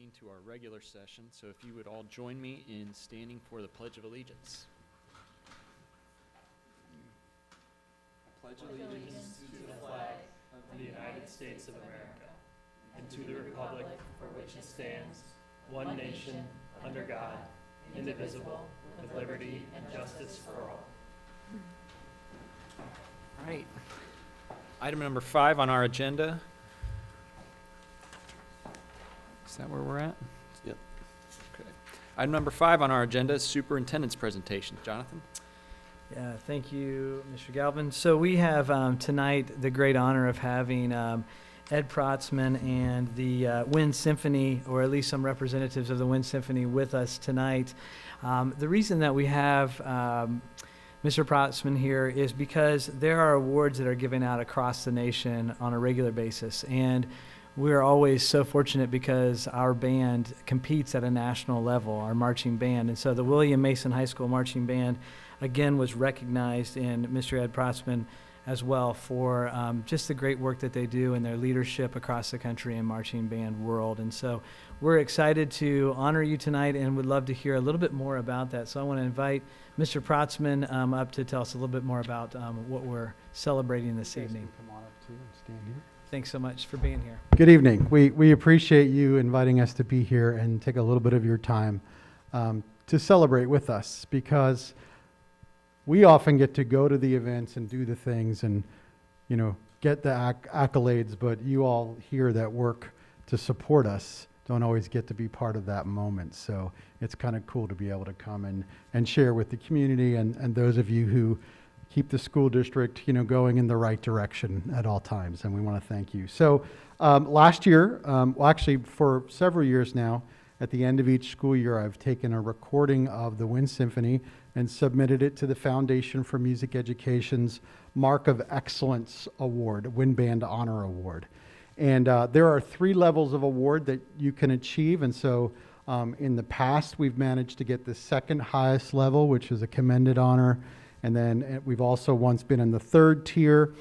reconvene to our regular session. So if you would all join me in standing for the Pledge of Allegiance. I pledge allegiance to the flag of the United States of America and to the republic for which it stands, one nation, under God, indivisible, with liberty and justice for all. All right. Item number 5 on our agenda. Is that where we're at? Yep. Okay. Item number 5 on our agenda is Superintendent's Presentation. Jonathan? Yeah, thank you, Mr. Galvin. So we have tonight the great honor of having Ed Protzman and the Wind Symphony, or at least some representatives of the Wind Symphony, with us tonight. The reason that we have Mr. Protzman here is because there are awards that are given out across the nation on a regular basis, and we're always so fortunate because our band competes at a national level, our marching band. And so the William Mason High School Marching Band, again, was recognized in Mr. Ed Protzman as well for just the great work that they do and their leadership across the country in marching band world. And so we're excited to honor you tonight and would love to hear a little bit more about that. So I want to invite Mr. Protzman up to tell us a little bit more about what we're celebrating this evening. Come on up too and stand here. Thanks so much for being here. Good evening. We appreciate you inviting us to be here and take a little bit of your time to celebrate with us, because we often get to go to the events and do the things and, you know, get the accolades, but you all here that work to support us don't always get to be part of that moment. So it's kind of cool to be able to come and share with the community and those of you who keep the school district, you know, going in the right direction at all times, and we want to thank you. So last year, well, actually for several years now, at the end of each school year, I've taken a recording of the Wind Symphony and submitted it to the Foundation for Music Education's Mark of Excellence Award, Wind Band Honor Award. And there are 3 levels of award that you can achieve, and so in the past, we've managed to get the second highest level, which is a commended honor. And then we've also once been in the 3rd tier,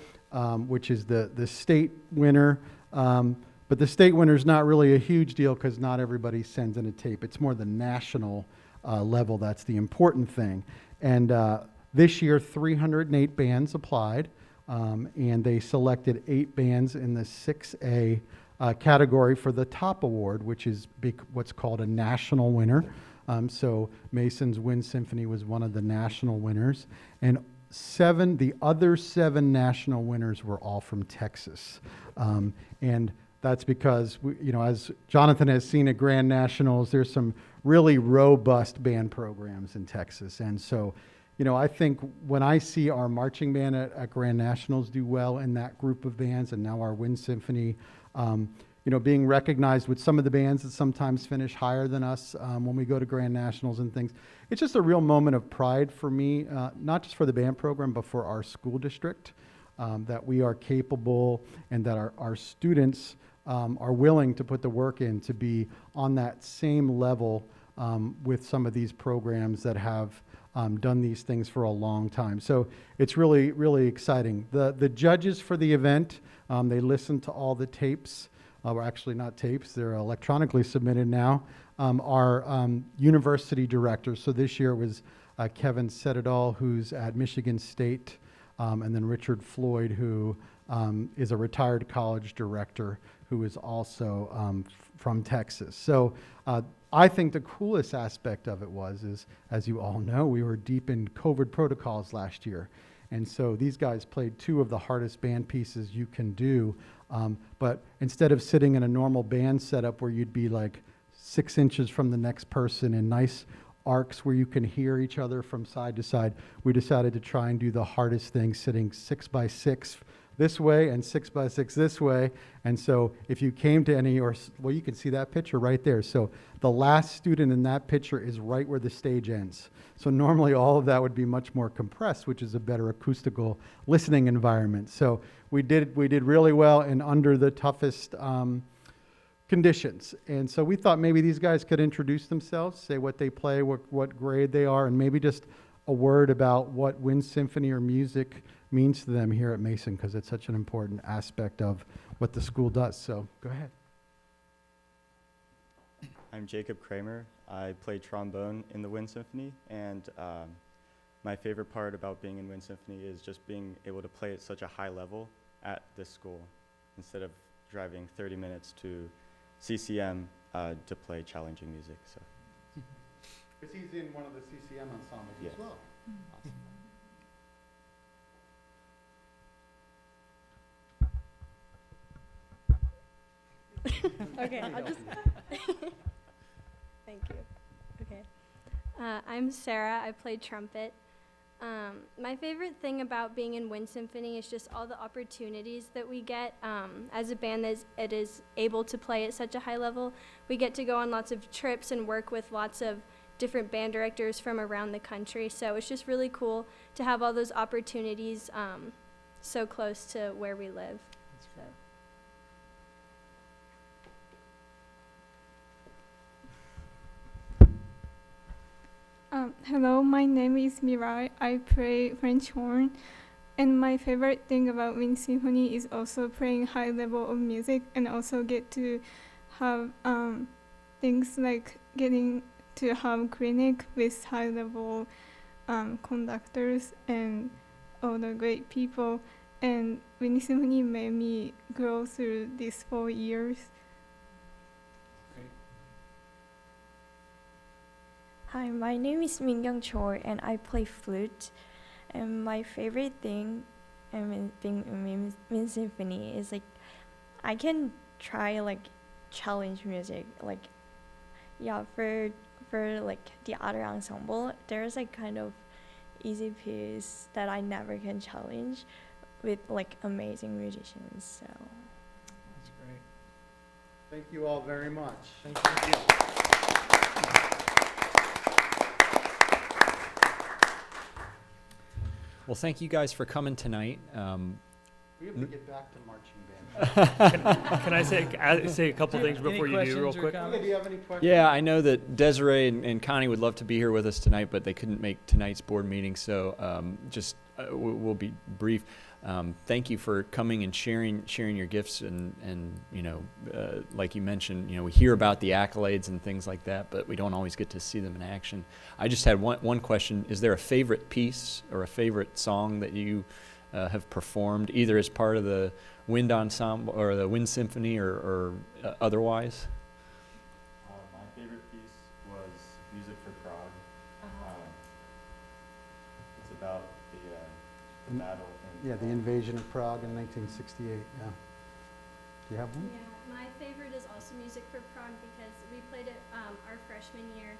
which is the state winner. But the state winner is not really a huge deal because not everybody sends in a tape. It's more the national level that's the important thing. And this year, 308 bands applied, and they selected 8 bands in the 6A category for the top award, which is what's called a national winner. So Mason's Wind Symphony was one of the national winners, and the other 7 national winners were all from Texas. And that's because, you know, as Jonathan has seen at Grand Nationals, there's some really robust band programs in Texas. And so, you know, I think when I see our marching band at Grand Nationals do well in that group of bands, and now our Wind Symphony, you know, being recognized with some of the bands that sometimes finish higher than us when we go to Grand Nationals and things. It's just a real moment of pride for me, not just for the band program, but for our school district, that we are capable and that our students are willing to put the work in to be on that same level with some of these programs that have done these things for a long time. So it's really, really exciting. The judges for the event, they listened to all the tapes. Or actually not tapes, they're electronically submitted now, are university directors. So this year was Kevin Sedadal, who's at Michigan State, and then Richard Floyd, who is a retired college director, who is also from Texas. So I think the coolest aspect of it is, as you all know, we were deep in COVID protocols last year. And so these guys played 2 of the hardest band pieces you can do. But instead of sitting in a normal band setup where you'd be like 6 inches from the next person in nice arcs where you can hear each other from side to side, we decided to try and do the hardest thing, sitting 6 by 6 this way and 6 by 6 this way. And so if you came to well, you can see that picture right there. So the last student in that picture is right where the stage ends. So normally all of that would be much more compressed, which is a better acoustical listening environment. So we did really well and under the toughest conditions. And so we thought maybe these guys could introduce themselves, say what they play, what grade they are, and maybe just a word about what Wind Symphony or music means to them here at Mason, because it's such an important aspect of what the school does. So go ahead. I'm Jacob Kramer. I play trombone in the Wind Symphony, and my favorite part about being in Wind Symphony is just being able to play at such a high level at this school instead of driving 30 minutes to CCM to play challenging music. So. Because he's in one of the CCM ensembles Yeah. as well. Okay, I'll just. Thank you. Okay. I'm Sarah. I play trumpet. My favorite thing about being in Wind Symphony is just all the opportunities that we get as a band that is able to play at such a high level. We get to go on lots of trips and work with lots of different band directors from around the country. So it's just really cool to have all those opportunities so close to where we live. So. Hello, my name is Mairi. I play French horn, and my favorite thing about Wind Symphony is also playing high level of music, and also get to have things like getting to have clinic with high level conductors and all the great people. And Wind Symphony made me grow through these 4 years. Hi, my name is Mingyung Choi and I play flute. And my favorite thing in being in Wind Symphony is like I can try like challenge music. Like for like the other ensemble, there's like kind of easy piece that I never can challenge with like amazing musicians. So That's great. Thank you all very much. Thank you. Well, thank you guys for coming tonight. We have to get back to marching band. Can I say a couple things before you do, real quick? Okay, do you have any questions? Yeah, I know that Desiree and Connie would love to be here with us tonight, but they couldn't make tonight's board meeting, so we'll be brief. Thank you for coming and sharing your gifts, and you know, like you mentioned, you know, we hear about the accolades and things like that, but we don't always get to see them in action. I just had one question: is there a favorite piece or a favorite song that you have performed, either as part of the Wind Ensemble or the Wind Symphony or otherwise? My favorite piece was Music for Prague. It's about the battle. Yeah, the invasion of Prague in 1968, yeah. Do you have one? Yeah, my favorite is also Music for Prague because we played it our freshman year.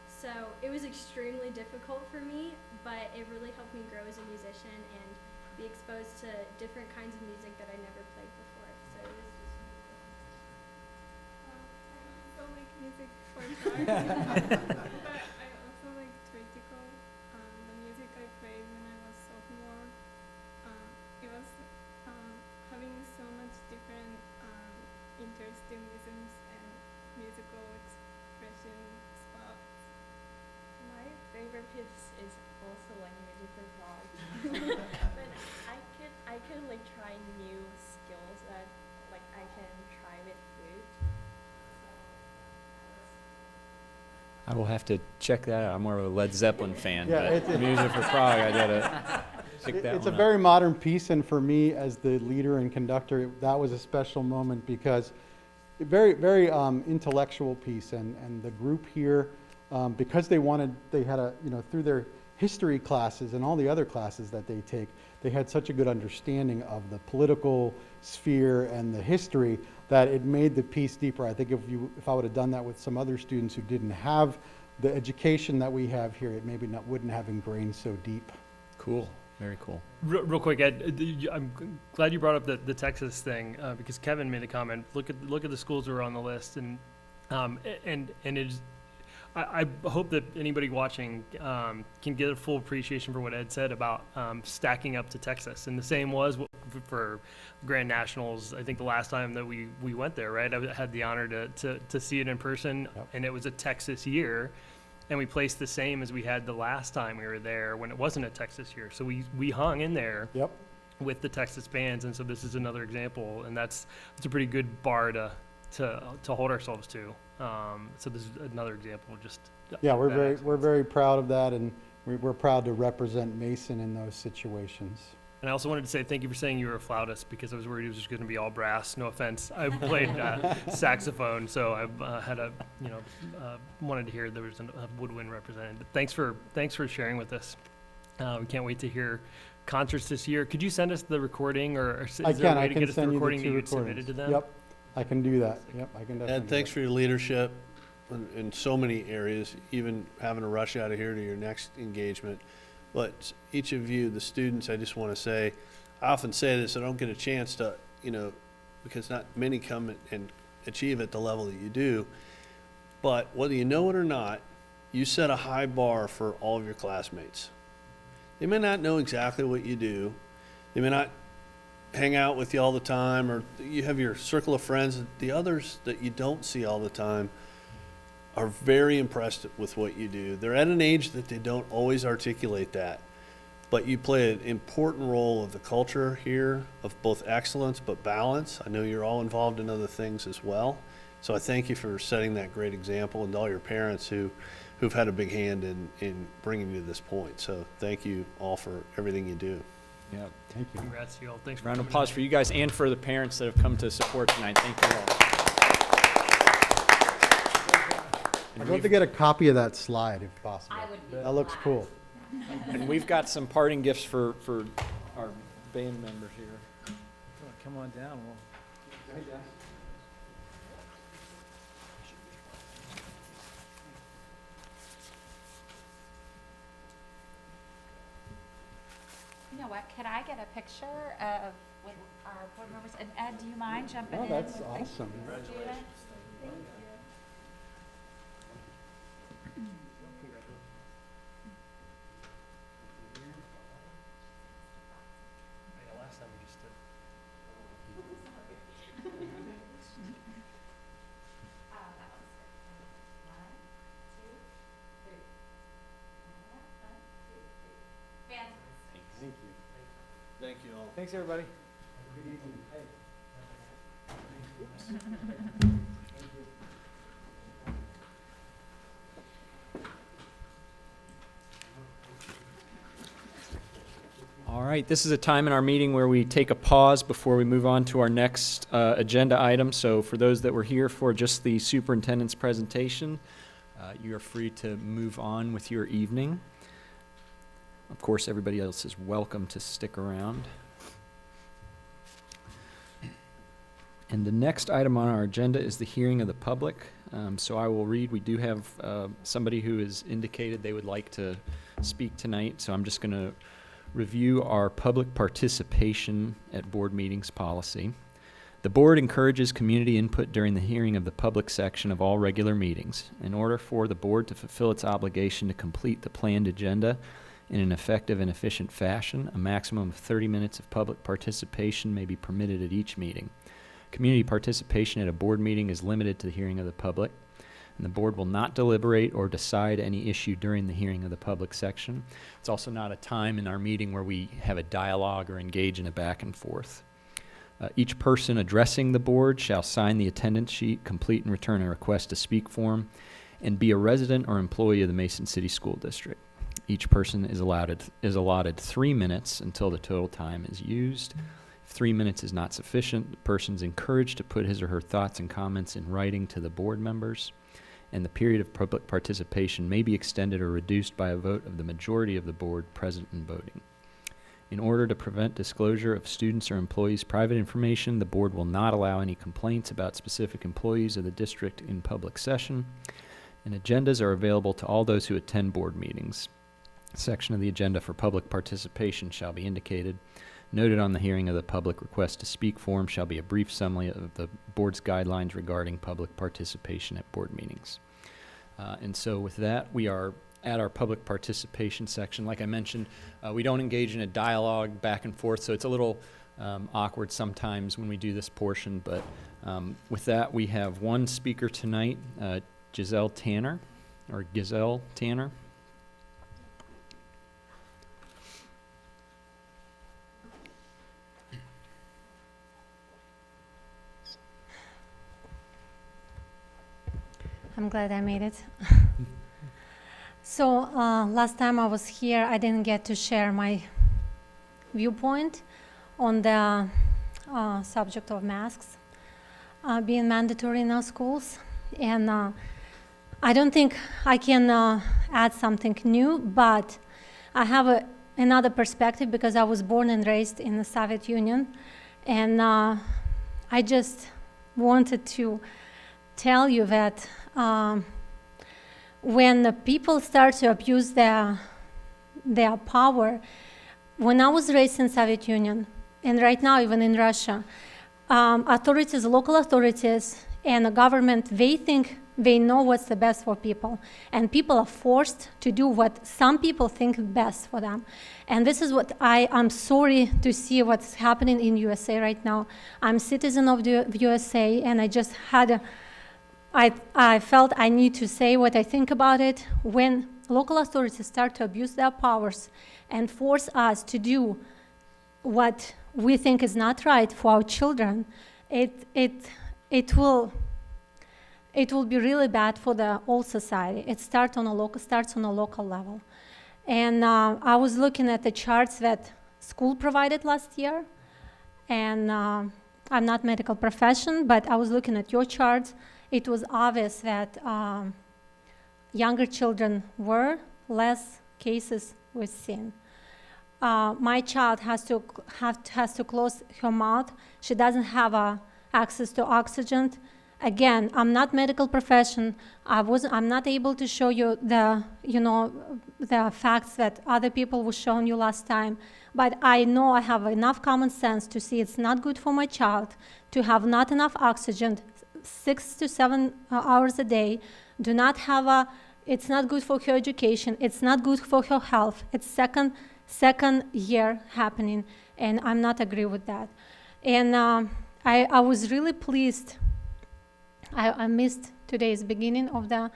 So it was extremely difficult for me, but it really helped me grow as a musician and be exposed to different kinds of music that I never played before. So it was just really cool. I also like music for Prague, but I also like critical. The music I played when I was sophomore, it was having so much different interesting rhythms and musical expression spots. my favorite piece is also like Music for Prague. But I could like try new skills that like I can try with flute. I will have to check that out. I'm more of a Led Zeppelin fan, Yeah, but Music for Prague, I gotta pick that It's a one very up. modern piece, and for me, as the leader and conductor, that was a special moment because very, very intellectual piece, and the group here, because they had a, you know, through their history classes and all the other classes that they take, they had such a good understanding of the political sphere and the history that it made the piece deeper. I think if I would have done that with some other students who didn't have the education that we have here, it maybe wouldn't have ingrained so deep. Cool, very cool. Real quick, Ed, I'm glad you brought up the Texas thing because Kevin made a comment. Look at the schools that are on the list, and it's. I hope that anybody watching can get a full appreciation for what Ed said about stacking up to Texas. And the same was for Grand Nationals. I think the last time that we went there, right? I had the honor to see it in person, Yep. and it was a Texas year. And we placed the same as we had the last time we were there when it wasn't a Texas year. So we hung in there Yep. with the Texas bands. And so this is another example. And that's a pretty good bar to hold ourselves to. So this is another example of just. Yeah, we're that. we're very proud of that, and we're proud to represent Mason in those situations. And I also wanted to say thank you for saying you were a flautist, because I was worried it was just going to be all brass. No offense. I played saxophone, so I had a, wanted to hear there was a woodwind represented. But thanks for sharing with us. We can't wait to hear concerts this year. Could you send us the recording, or is there a way to get us the recording that you had submitted to them? Yep, I can do that. Yep, I can definitely. Ed, thanks for your leadership in so many areas, even having to rush out of here to your next engagement. But each of you, the students, I just want to say, I often say this, I don't get a chance to, because not many come and achieve at the level that you do. But whether you know it or not, you set a high bar for all of your classmates. They may not know exactly what you do. They may not hang out with you all the time, or you have your circle of friends. The others that you don't see all the time are very impressed with what you do. They're at an age that they don't always articulate that, but you play an important role of the culture here of both excellence but balance. I know you're all involved in other things as well. So I thank you for setting that great example, and all your parents who've had a big hand in bringing you to this point. So thank you all for everything you do. Yeah. Thank you. Congrats to you all. Thanks for Round of coming applause tonight. for you guys and for the parents that have come to support tonight. Thank you all. I'd love to get a copy of that slide if possible. That looks cool. And we've got some parting gifts for our band members here. Come on down. You know what, could I get a picture with our board members? And Ed, do you mind jumping Oh, in? that's awesome. Congratulations. Thank you. Yeah, last time we just did. That was good. 1, 2, 3. 1, 2, 3. Fantastic. Thank you. Thank you all. Thanks, everybody. All right, this is a time in our meeting where we take a pause before we move on to our next agenda item. So for those that were here for just the superintendent's presentation, you are free to move on with your evening. Of course, everybody else is welcome to stick around. And the next item on our agenda is the hearing of the public. So I will read. We do have somebody who has indicated they would like to speak tonight. So I'm just going to review our public participation at board meetings policy. The board encourages community input during the hearing of the public section of all regular meetings. In order for the board to fulfill its obligation to complete the planned agenda in an effective and efficient fashion, a maximum of 30 minutes of public participation may be permitted at each meeting. Community participation at a board meeting is limited to the hearing of the public, and the board will not deliberate or decide any issue during the hearing of the public section. It's also not a time in our meeting where we have a dialogue or engage in a back and forth. Each person addressing the board shall sign the attendance sheet, complete and return a request to speak form, and be a resident or employee of the Mason City School District. Each person is allotted 3 minutes until the total time is used. If 3 minutes is not sufficient, the person's encouraged to put his or her thoughts and comments in writing to the board members, and the period of public participation may be extended or reduced by a vote of the majority of the board present and voting. In order to prevent disclosure of students' or employees' private information, the board will not allow any complaints about specific employees of the district in public session, and agendas are available to all those who attend board meetings. A section of the agenda for public participation shall be indicated. Noted on the hearing of the public request to speak form shall be a brief summary of the board's guidelines regarding public participation at board meetings. And so with that, we are at our public participation section. Like I mentioned, we don't engage in a dialogue back and forth, so it's a little awkward sometimes when we do this portion. But with that, we have one speaker tonight, Giselle Tanner. I'm glad I made it. So last time I was here, I didn't get to share my viewpoint on the subject of masks being mandatory in our schools. And I don't think I can add something new, but I have another perspective because I was born and raised in the Soviet Union. And I just wanted to tell you that when the people start to abuse their power, when I was raised in Soviet Union, and right now even in Russia, authorities, local authorities, and the government, they think they know what's the best for people, and people are forced to do what some people think is best for them. And this is what I'm sorry to see what's happening in USA right now. I'm a citizen of the USA, and I just had I felt I need to say what I think about it. When local authorities start to abuse their powers and force us to do what we think is not right for our children, it will be really bad for the whole society. It starts on a local level. And I was looking at the charts that school provided last year, and I'm not medical profession, but I was looking at your charts. It was obvious that younger children were less cases were seen. My child has to close her mouth. She doesn't have access to oxygen. Again, I'm not medical profession. I'm not able to show you the facts that other people were showing you last time. But I know I have enough common sense to see it's not good for my child to have not enough oxygen 6 to 7 hours a day. It's not good for her education. It's not good for her health. It's second year happening, and I'm not agree with that. And I was really pleased. I missed today's beginning of the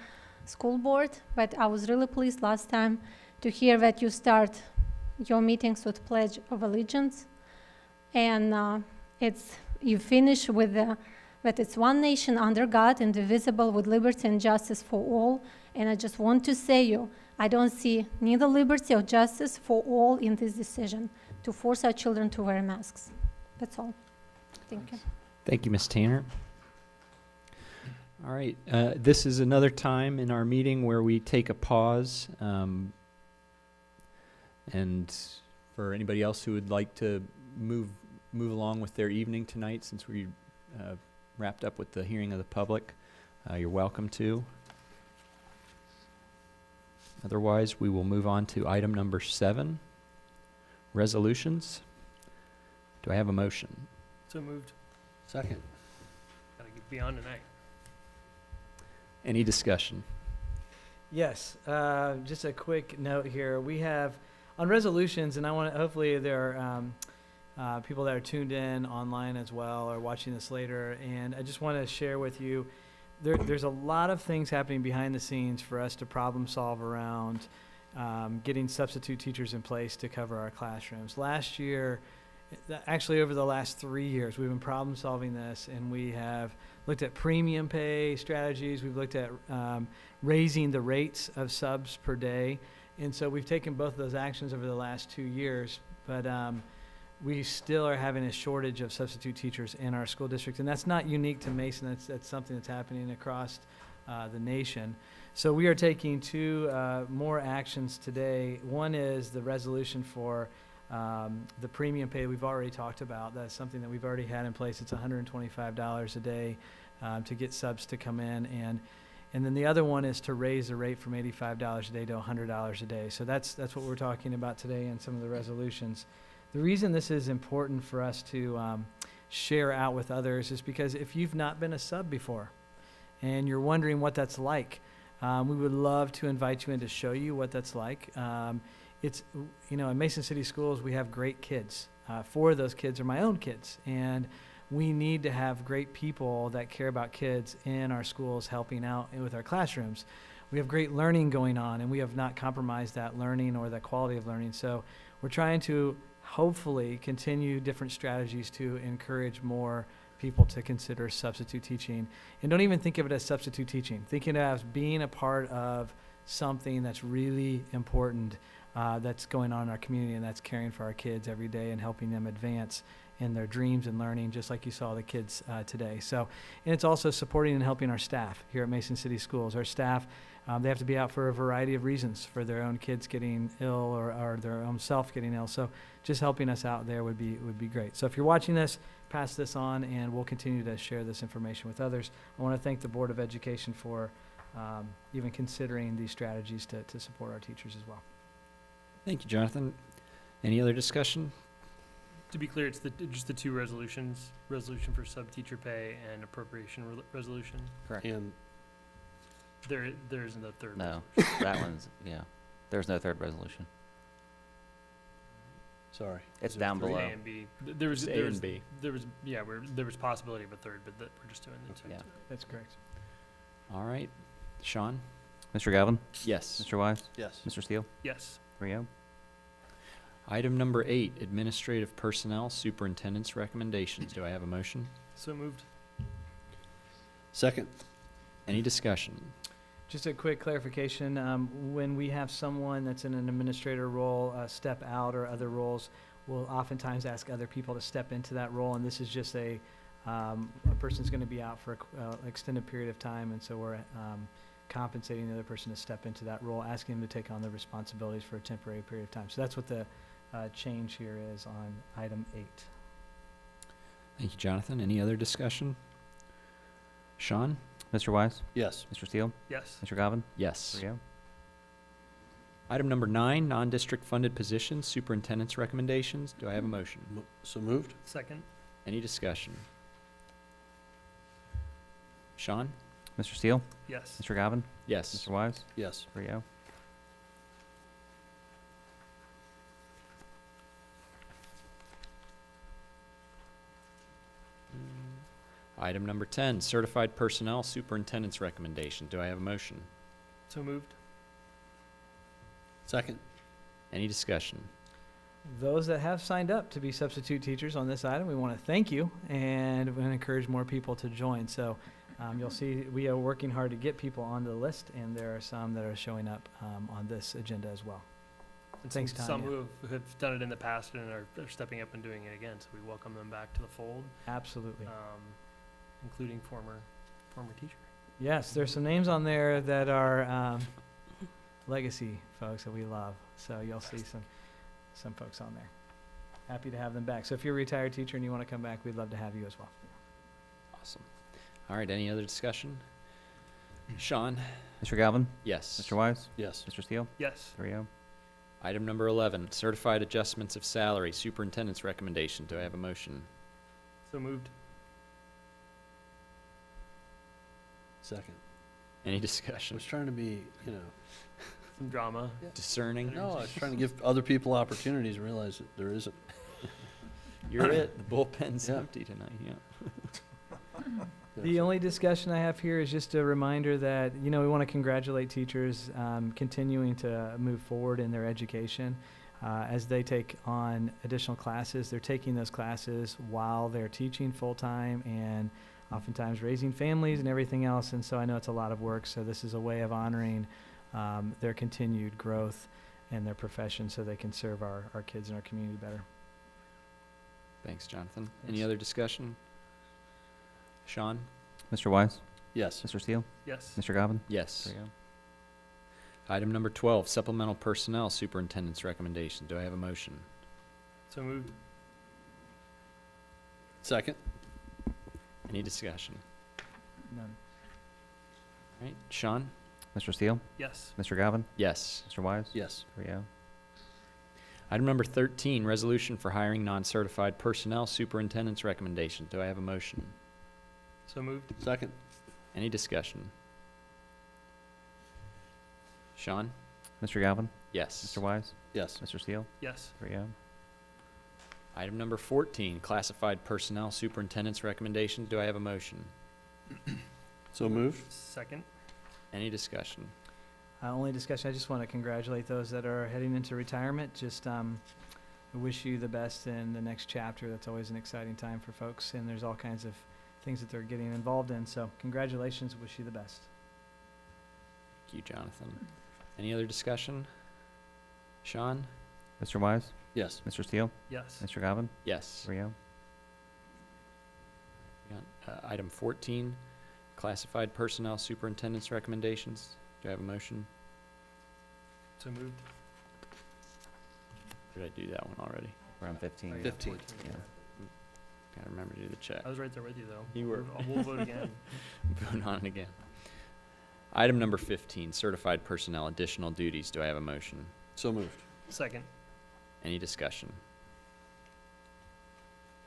school board, but I was really pleased last time to hear that you start your meetings with Pledge of Allegiance, and you finish with that it's one nation under God, indivisible, with liberty and justice for all. And I just want to say I don't see neither liberty or justice for all in this decision to force our children to wear masks. That's all. Thank you. Thank you, Ms. Tanner. All right, this is another time in our meeting where we take a pause. And for anybody else who would like to move along with their evening tonight, since we wrapped up with the hearing of the public, you're welcome to. Otherwise, we will move on to item number 7, resolutions. Do I have a motion? So moved. Second. Gotta get beyond tonight. Any discussion? Yes, just a quick note here. We have on resolutions, and I want to, hopefully there are people that are tuned in online as well or watching this later, and I just want to share with you, there's a lot of things happening behind the scenes for us to problem solve around getting substitute teachers in place to cover our classrooms. Last year, actually over the last 3 years, we've been problem solving this, and we have looked at premium pay strategies. We've looked at raising the rates of subs per day. And so we've taken both of those actions over the last 2 years, but we still are having a shortage of substitute teachers in our school district. And that's not unique to Mason. That's something that's happening across the nation. So we are taking 2 more actions today. One is the resolution for the premium pay we've already talked about. That's something that we've already had in place. It's $125 a day to get subs to come in. And then the other one is to raise the rate from $85 a day to $100 a day. So that's what we're talking about today in some of the resolutions. The reason this is important for us to share out with others is because if you've not been a sub before and you're wondering what that's like, we would love to invite you in to show you what that's like. It's, in Mason City Schools, we have great kids. 4 of those kids are my own kids. And we need to have great people that care about kids in our schools helping out with our classrooms. We have great learning going on, and we have not compromised that learning or the quality of learning. So we're trying to hopefully continue different strategies to encourage more people to consider substitute teaching. And don't even think of it as substitute teaching. Think of it as being a part of something that's really important, that's going on in our community, and that's caring for our kids every day and helping them advance in their dreams and learning, just like you saw the kids today. So, and it's also supporting and helping our staff here at Mason City Schools. Our staff, they have to be out for a variety of reasons, for their own kids getting ill or their own self getting ill. So just helping us out there would be great. So if you're watching this, pass this on, and we'll continue to share this information with others. I want to thank the Board of Education for even considering these strategies to support our teachers as well. Thank you, Jonathan. Any other discussion? To be clear, it's just the two resolutions, resolution for sub-teacher pay and appropriation resolution. Correct. And There isn't a third. No, resolution. that one's, yeah. There's no third resolution. sorry. It's Is there down three? below. A and B. There was, It's A there and was, B. there was possibility of a third, but we're just doing the two. Yeah. That's correct. All right. Sean? Mr. Galvin? Yes. Mr. Wise? Yes. Mr. Steele? Yes. 3-0. Item number 8, administrative personnel superintendent's recommendations. Do I have a motion? So moved. Second. Any discussion? Just a quick clarification, when we have someone that's in an administrator role step out or other roles, we'll oftentimes ask other people to step into that role, and this is just a person's going to be out for an extended period of time, and so we're compensating the other person to step into that role, asking them to take on the responsibilities for a temporary period of time. So that's what the change here is on item 8. Thank you, Jonathan. Any other discussion? Sean? Mr. Wise? Yes. Mr. Steele? Yes. Mr. Galvin? Yes. 3-0. Item number 9, non-district funded positions, superintendent's recommendations. Do I have a motion? So moved? Second. Any discussion? Sean? Mr. Steele? Yes. Mr. Galvin? Yes. Mr. Wise? Yes. 3-0. Item number 10, certified personnel superintendent's recommendation. Do I have a motion? So moved. Second. Any discussion? Those that have signed up to be substitute teachers on this item, we want to thank you, and we want to encourage more people to join. So you'll see we are working hard to get people on the list, and there are some that are showing up on this agenda as well. And Thanks, some Tanya. who have done it in the past and are stepping up and doing it again, so we welcome them back to the fold, Absolutely. including former teacher. Yes, there's some names on there that are legacy folks that we love. So you'll see some folks on there. Happy to have them back. So if you're a retired teacher and you want to come back, we'd love to have you as well. Awesome. All right, any other discussion? Sean? Mr. Galvin? Yes. Mr. Wise? Yes. Mr. Steele? Yes. 3-0. Item number 11, certified adjustments of salary, superintendent's recommendation. Do I have a motion? So moved. Second. Any I discussion? was trying to be, Some drama. Discerning? no, I was trying to give other people opportunities and realize that there isn't. You're it. The bullpen's Yeah. empty tonight, yeah. The only discussion I have here is just a reminder that, we want to congratulate teachers continuing to move forward in their education. As they take on additional classes, they're taking those classes while they're teaching full-time and oftentimes raising families and everything else. And so I know it's a lot of work, so this is a way of honoring their continued growth in their profession so they can serve our kids and our community better. Thanks, Jonathan. Any Yes. other discussion? Sean? Mr. Wise? Yes. Mr. Steele? Yes. Mr. Galvin? Yes. 3-0. Item number 12, supplemental personnel superintendent's recommendation. Do I have a motion? So moved. Second. Any discussion? None. All right, Sean? Mr. Steele? Yes. Mr. Galvin? Yes. Mr. Wise? Yes. 3-0. Item number 13, resolution for hiring non-certified personnel superintendent's recommendation. Do I have a motion? So moved. Second. Any discussion? Sean? Mr. Galvin? Yes. Mr. Wise? Yes. Mr. Steele? Yes. 3-0. Item number 14, classified personnel superintendent's recommendation. Do I have a motion? So moved. Second. Any discussion? Only discussion, I just want to congratulate those that are heading into retirement. Just wish you the best in the next chapter. That's always an exciting time for folks, and there's all kinds of things that they're getting involved in. So congratulations, wish you the best. Thank you, Jonathan. Any other discussion? Sean? Mr. Wise? Yes. Mr. Steele? Yes. Mr. Galvin? Yes. Rio? We got, item 14, classified personnel superintendent's recommendations. Do I have a motion? So moved. Did I do that one already? We're on 15. Oh, yeah, 15. 14, Yeah. Gotta remember to do the check. I was right there with you, though. You were. We'll vote again. Vote on it again. Item number 15, certified personnel additional duties. Do I have a motion? So moved. Second. Any discussion?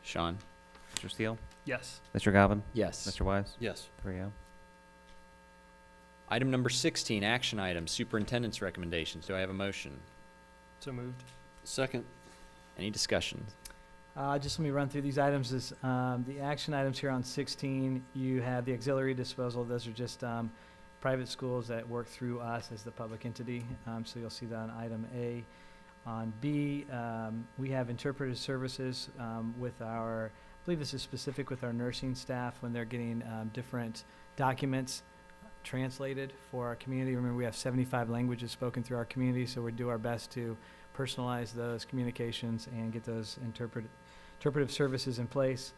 Sean? Mr. Steele? Yes. Mr. Galvin? Yes. Mr. Wise? Yes. Rio? Item number 16, action items, superintendent's recommendations. Do I have a motion? So moved. Second. Any discussion? Just let me run through these items. The action items here on 16, you have the auxiliary disposal. Those are just private schools that work through us as the public entity. So you'll see that on item A. On B, we have interpretive services with our, I believe this is specific with our nursing staff when they're getting different documents translated for our community. Remember, we have 75 languages spoken through our community, so we do our best to personalize those communications and get those interpretive services in place.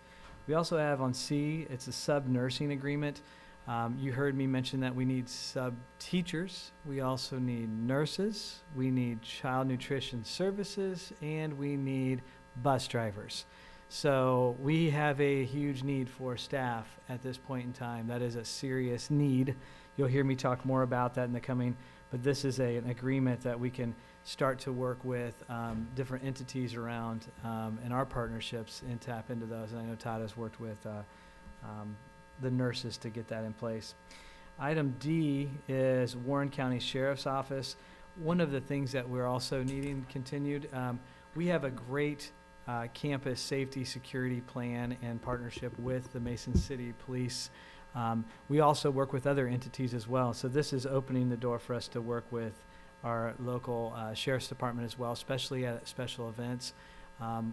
We also have on C, it's a sub-nursing agreement. You heard me mention that we need sub-teachers. We also need nurses. We need child nutrition services, and we need bus drivers. So we have a huge need for staff at this point in time. That is a serious need. You'll hear me talk more about that in the coming, but this is an agreement that we can start to work with different entities around in our partnerships and tap into those. And I know Todd has worked with the nurses to get that in place. Item D is Warren County Sheriff's Office. One of the things that we're also needing continued, we have a great campus safety security plan and partnership with the Mason City Police. We also work with other entities as well. So this is opening the door for us to work with our local Sheriff's Department as well, especially at special events.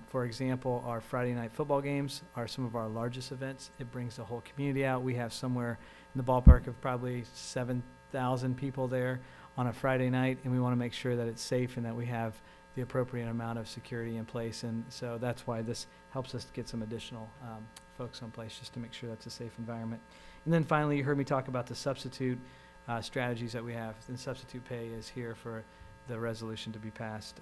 For example, our Friday night football games are some of our largest events. It brings the whole community out. We have somewhere in the ballpark of probably 7,000 people there on a Friday night, and we want to make sure that it's safe and that we have the appropriate amount of security in place. And so that's why this helps us get some additional folks in place just to make sure that's a safe environment. And then finally, you heard me talk about the substitute strategies that we have. And substitute pay is here for the resolution to be passed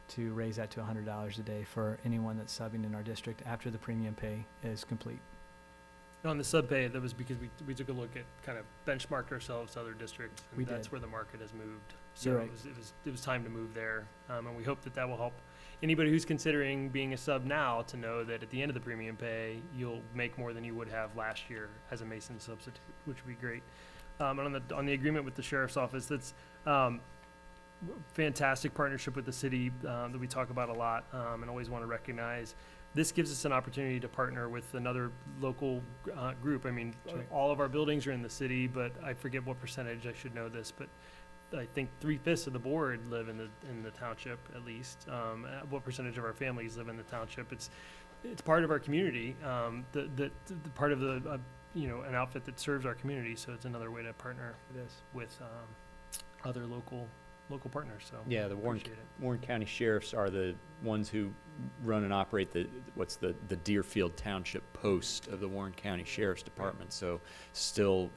to raise that to $100 a day for anyone that's subbing in our district after the premium pay is complete. On the sub pay, that was because we took a look at kind of benchmarked ourselves to other districts, and We that's did. where the market has moved. You're So right. it was time to move there, and we hope that that will help anybody who's considering being a sub now to know that at the end of the premium pay, you'll make more than you would have last year as a Mason substitute, which would be great. And on the agreement with the sheriff's office, that's fantastic partnership with the city that we talk about a lot and always want to recognize. This gives us an opportunity to partner with another local group. I mean, That's right. all of our buildings are in the city, but I forget what percentage, I should know this, but I think 3/5 of the board live in the township at least. What percentage of our families live in the township? It's part of our community, the part of the an outfit that serves our community. So it's another way to partner It is. with other local partners. So Yeah, the appreciate it. Warren County Sheriffs are the ones who run and operate the Deerfield Township post of the Warren County Sheriff's Department. So still,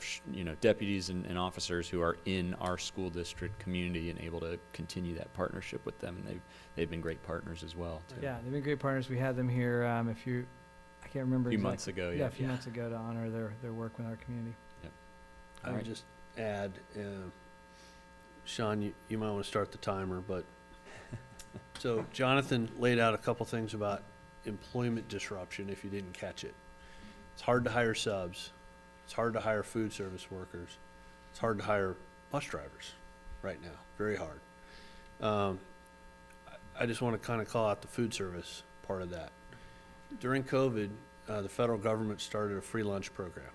deputies and officers who are in our school district community and able to continue that partnership with them. And they've been great partners as well. Too. Yeah, they've been great partners. We had them here, I can't remember A few exactly. months ago, Yeah, a few months ago to honor their work with our community. I All would right. just add, Sean, you might want to start the timer, but, so Jonathan laid out a couple things about employment disruption if you didn't catch it. It's hard to hire subs. It's hard to hire food service workers. It's hard to hire bus drivers right now, very hard. I just want to kind of call out the food service part of that. During COVID, the federal government started a free lunch program.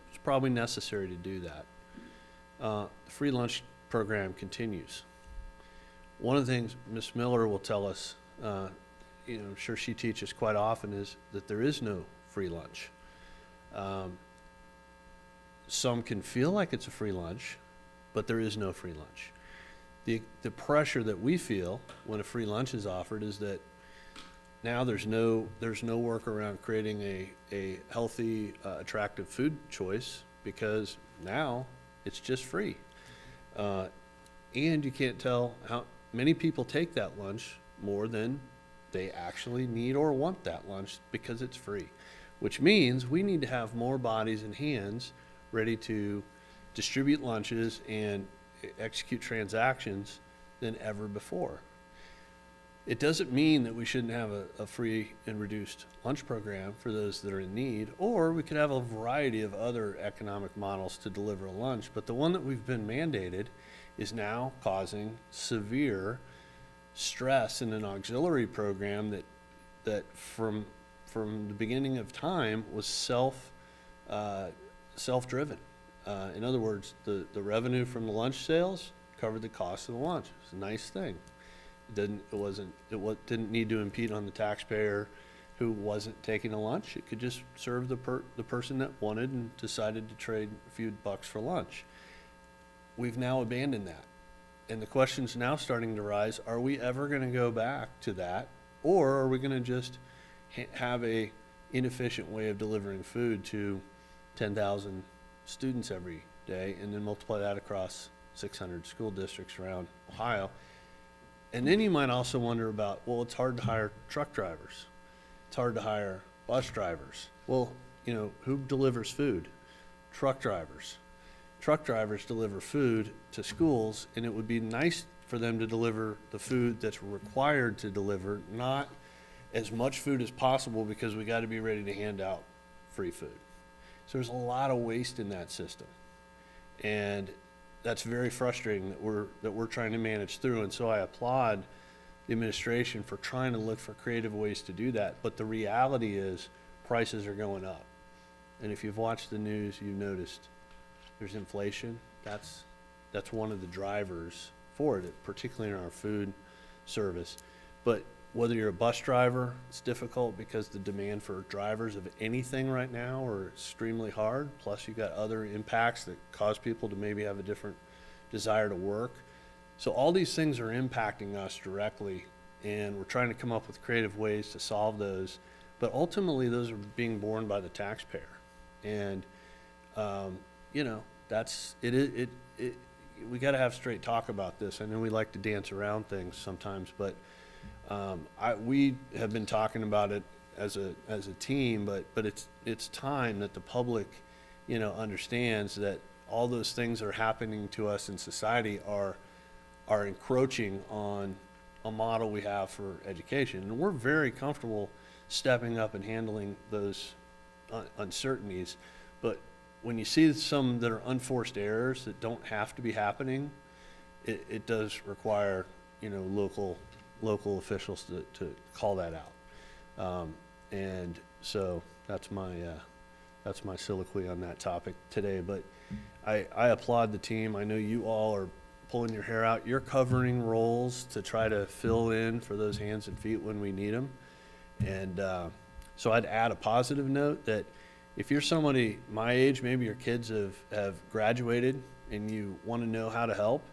It's probably necessary to do that. The free lunch program continues. One of the things Ms. Miller will tell us, I'm sure she teaches quite often, is that there is no free lunch. Some can feel like it's a free lunch, but there is no free lunch. The pressure that we feel when a free lunch is offered is that now there's no work around creating a healthy, attractive food choice, because now it's just free. And you can't tell how many people take that lunch more than they actually need or want that lunch because it's free, which means we need to have more bodies and hands ready to distribute lunches and execute transactions than ever before. It doesn't mean that we shouldn't have a free and reduced lunch program for those that are in need, or we could have a variety of other economic models to deliver a lunch, but the one that we've been mandated is now causing severe stress in an auxiliary program that from the beginning of time was self-driven. In other words, the revenue from the lunch sales covered the cost of the lunch. It's a nice thing. It didn't need to impede on the taxpayer who wasn't taking a lunch. It could just serve the person that wanted and decided to trade a few bucks for lunch. We've now abandoned that. And the question's now starting to rise, are we ever going to go back to that? Or are we going to just have a inefficient way of delivering food to 10,000 students every day and then multiply that across 600 school districts around Ohio? And then you might also wonder about, well, it's hard to hire truck drivers. It's hard to hire bus drivers. Well, who delivers food? Truck drivers. Truck drivers deliver food to schools, and it would be nice for them to deliver the food that's required to deliver, not as much food as possible because we got to be ready to hand out free food. So there's a lot of waste in that system. And that's very frustrating that we're trying to manage through. And so I applaud the administration for trying to look for creative ways to do that. But the reality is prices are going up. And if you've watched the news, you've noticed there's inflation. That's one of the drivers for it, particularly in our food service. But whether you're a bus driver, it's difficult because the demand for drivers of anything right now are extremely hard. Plus you got other impacts that cause people to maybe have a different desire to work. So all these things are impacting us directly, and we're trying to come up with creative ways to solve those. But ultimately those are being borne by the taxpayer. And, we got to have straight talk about this. I know we like to dance around things sometimes, but we have been talking about it as a team, but it's time that the public, understands that all those things that are happening to us in society are encroaching on a model we have for education, and we're very comfortable stepping up and handling those uncertainties. But when you see some that are unforced errors that don't have to be happening, it does require local officials to call that out. And so that's my soliloquy on that topic today. But I applaud the team. I know you all are pulling your hair out. You're covering roles to try to fill in for those hands and feet when we need them. And so I'd add a positive note that if you're somebody my age, maybe your kids have graduated and you want to know how to help,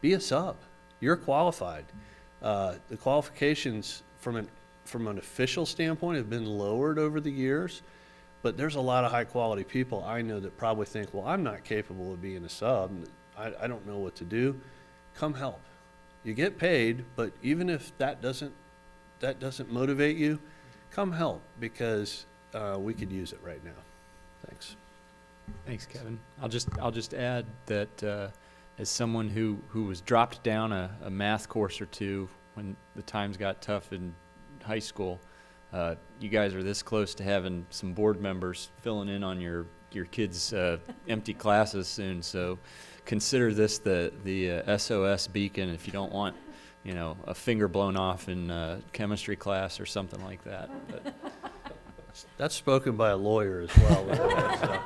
be a sub. You're qualified. The qualifications from an official standpoint have been lowered over the years, but there's a lot of high quality people I know that probably think, well, I'm not capable of being a sub. I don't know what to do. Come help. You get paid, but even if that doesn't motivate you, come help, because we could use it right now. Thanks. Thanks, Kevin. I'll just add that as someone who was dropped down a math course or two when the times got tough in high school, you guys are this close to having some board members filling in on your kids' empty classes soon. So consider this the SOS beacon if you don't want a finger blown off in chemistry class or something like that. But that's spoken by a lawyer as well. So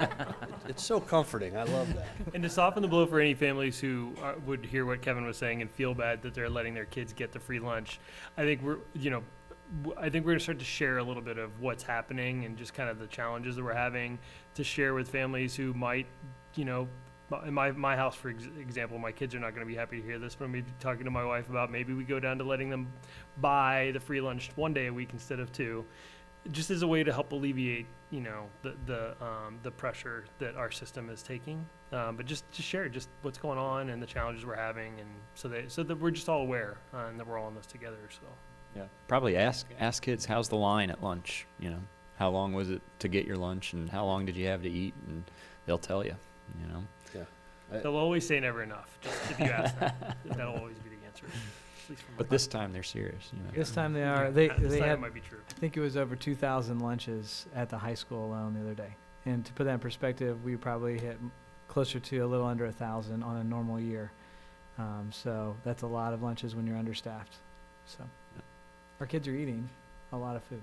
it's so comforting. I love that. And to soften the blow for any families who would hear what Kevin was saying and feel bad that they're letting their kids get the free lunch, I think I think we're gonna start to share a little bit of what's happening and just kind of the challenges that we're having to share with families who might, you know, in my house, for example, my kids are not gonna be happy to hear this, but I'm gonna be talking to my wife about maybe we go down to letting them buy the free lunch one day a week instead of two, just as a way to help alleviate, you know, the pressure that our system is taking. But just to share just what's going on and the challenges we're having, and so that we're just all aware and that we're all in this together. So. Yeah, probably ask kids, how's the line at lunch? You know, how long was it to get your lunch, and how long did you have to eat? And they'll tell you. You know. Yeah. They'll always say never enough. Just if you ask them, that'll always be the answer. At least from But this time they're serious. You know. This time they are. this They time had, it might be true. I think it was over 2,000 lunches at the high school alone the other day. And to put that in perspective, we probably hit closer to a little under 1,000 on a normal year. So that's a lot of lunches when you're understaffed. So our kids are eating a lot of food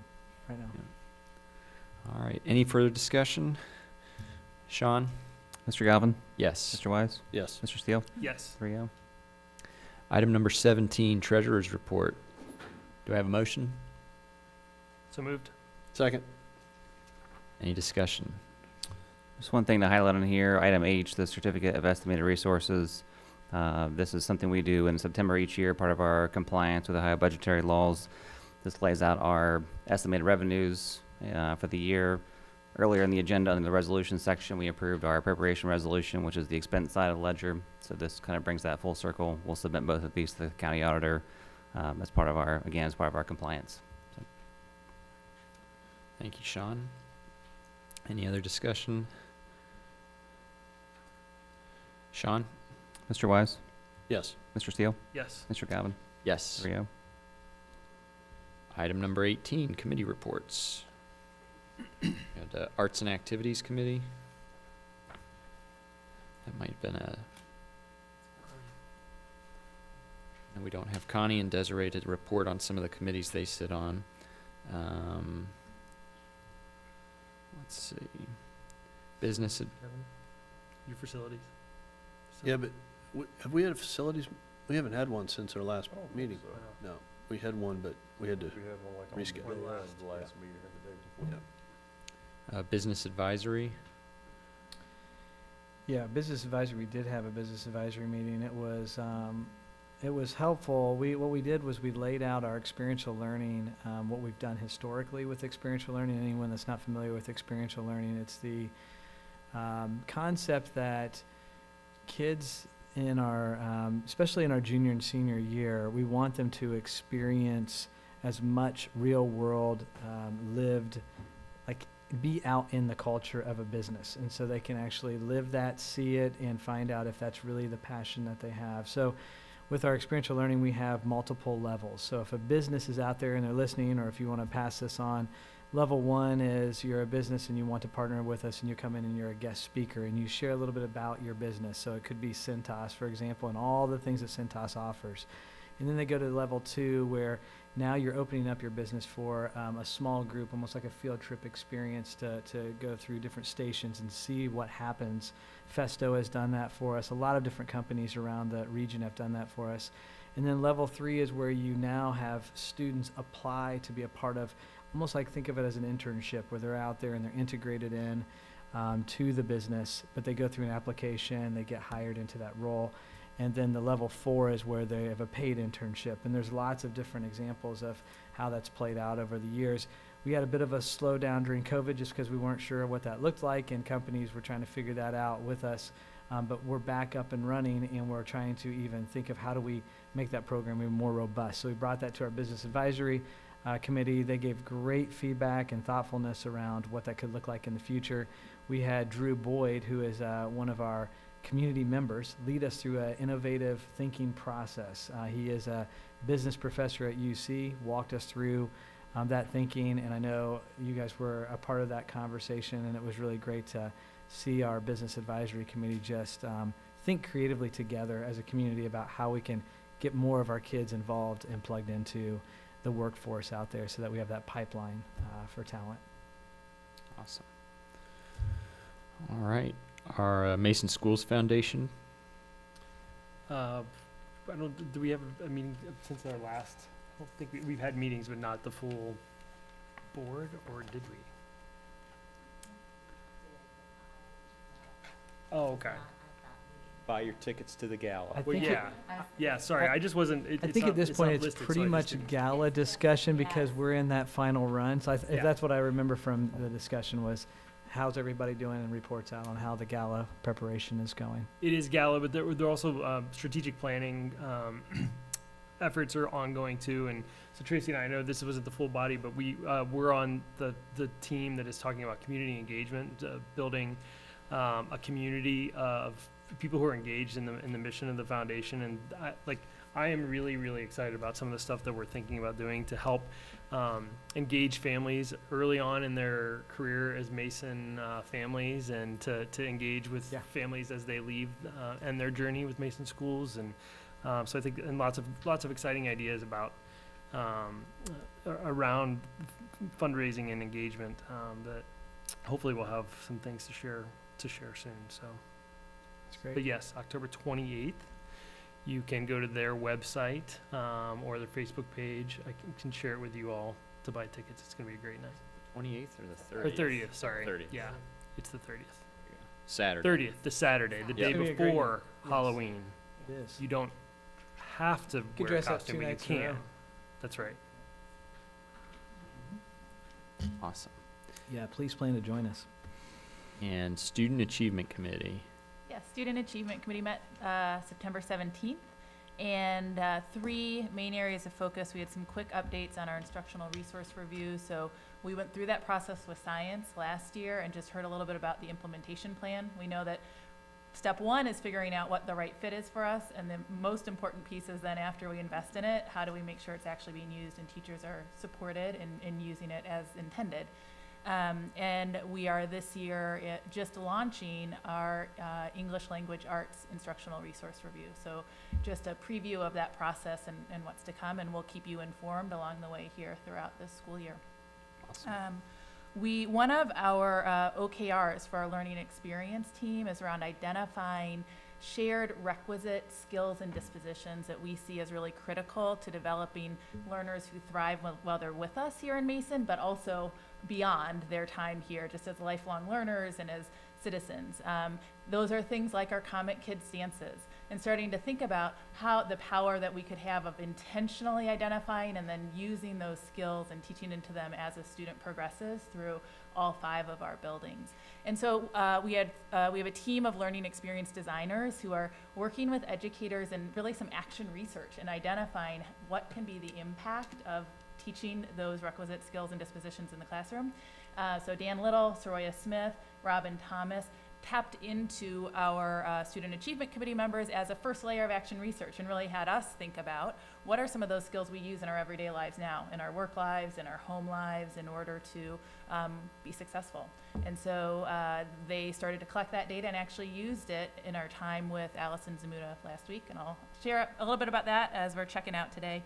right now. Yeah. All right. Any further discussion? Sean? Mr. Galvin? Yes. Mr. Wise? Yes. Mr. Steele? Yes. 3-0. Item number 17, Treasurer's Report. Do I have a motion? So moved. Second. Any discussion? Just one thing to highlight on here, item H, the Certificate of Estimated Resources. This is something we do in September each year, part of our compliance with Ohio budgetary laws. This lays out our estimated revenues for the year. Earlier in the agenda, under the resolution section, we approved our appropriation resolution, which is the expense side of the ledger. So this kind of brings that full circle. We'll submit both of these to the county auditor as part of our compliance. So. Thank you, Sean. Any other discussion? Sean? Mr. Wise? Yes. Mr. Steele? Yes. Mr. Galvin? Yes. 3-0. Item number 18, committee reports. We had Arts and Activities Committee. That might have been and we don't have Connie and Desiree to report on some of the committees they sit on. Let's see. Business. Kevin, your facilities. Yeah, but have we had a facilities? We haven't had one since our last meeting. So. No, we had one, but we had to reschedule. the last meeting or the day before. Business Advisory. Yeah, business advisory. We did have a business advisory meeting. It was helpful. What we did was we laid out our experiential learning, what we've done historically with experiential learning. Anyone that's not familiar with experiential learning, it's the concept that kids in our, especially in our junior and senior year, we want them to experience as much real world lived, like be out in the culture of a business. And so they can actually live that, see it, and find out if that's really the passion that they have. So with our experiential learning, we have multiple levels. So if a business is out there and they're listening, or if you want to pass this on, level 1 is you're a business and you want to partner with us, and you come in and you're a guest speaker and you share a little bit about your business. So it could be Cintas, for example, and all the things that Cintas offers. And then they go to level 2, where now you're opening up your business for a small group, almost like a field trip experience to go through different stations and see what happens. Festo has done that for us. A lot of different companies around the region have done that for us. And then level 3 is where you now have students apply to be a part of, almost like think of it as an internship, where they're out there and they're integrated in to the business, but they go through an application, they get hired into that role. And then the level 4 is where they have a paid internship. And there's lots of different examples of how that's played out over the years. We had a bit of a slowdown during COVID just because we weren't sure what that looked like, and companies were trying to figure that out with us. But we're back up and running, and we're trying to even think of how do we make that program even more robust. So we brought that to our business advisory committee. They gave great feedback and thoughtfulness around what that could look like in the future. We had Drew Boyd, who is one of our community members, lead us through an innovative thinking process. He is a business professor at UC, walked us through that thinking, and I know you guys were a part of that conversation, and it was really great to see our business advisory committee just think creatively together as a community about how we can get more of our kids involved and plugged into the workforce out there so that we have that pipeline for talent. Awesome. All right. Our Mason Schools Foundation. Do we have a meeting since our last don't think we've had meetings, but not the full board, or did we? Oh, okay. Buy your tickets to the gala. I Well, think it- yeah, yeah, sorry, I just wasn't, I think at this point, it's pretty much a gala discussion because we're in that final run. So if Yeah. that's what I remember from the discussion was, how's everybody doing, and reports out on how the gala preparation is going. It is gala, but there are also strategic planning efforts are ongoing too. And so Tracy and I know this wasn't the full body, but we're on the team that is talking about community engagement, building a community of people who are engaged in the mission of the foundation. And I am really, really excited about some of the stuff that we're thinking about doing to help engage families early on in their career as Mason families, and to engage with families as they leave and their journey with Mason schools. And so I think, and lots of exciting ideas about around fundraising and engagement that hopefully we'll have some things to share soon. So. That's great. But yes, October 28th, you can go to their website or their Facebook page. I can share it with you all to buy tickets. It's going to be a great night. 28th or the Or 30th? 30th, sorry. 30th. Yeah, it's the 30th. Saturday. 30th, the Saturday, the Yeah. day It's gonna be a great before night. Halloween. It is. You don't have to Could wear a dress up costume, 2 but you nights in a can. row. That's right. Awesome. Yeah, please plan to join us. And Student Achievement Committee. Yeah, Student Achievement Committee met September 17th, and 3 main areas of focus. We had some quick updates on our instructional resource review. So we went through that process with science last year and just heard a little bit about the implementation plan. We know that step 1 is figuring out what the right fit is for us, and the most important piece is then, after we invest in it, how do we make sure it's actually being used and teachers are supported in using it as intended. And we are this year just launching our English Language Arts Instructional Resource Review. So just a preview of that process and what's to come, and we'll keep you informed along the way here throughout this school year. Awesome. One of our OKRs for our learning experience team is around identifying shared requisite skills and dispositions that we see as really critical to developing learners who thrive while they're with us here in Mason, but also beyond their time here, just as lifelong learners and as citizens. Those are things like our Comet Kids dances, and starting to think about how the power that we could have of intentionally identifying and then using those skills and teaching into them as a student progresses through all 5 of our buildings. And so we have a team of learning experience designers who are working with educators and really some action research and identifying what can be the impact of teaching those requisite skills and dispositions in the classroom. So Dan Little, Soroya Smith, Robin Thomas tapped into our Student Achievement Committee members as a first layer of action research, and really had us think about what are some of those skills we use in our everyday lives now, in our work lives, in our home lives, in order to be successful. And so they started to collect that data and actually used it in our time with Allison Zamuda last week, and I'll share a little bit about that as we're checking out today.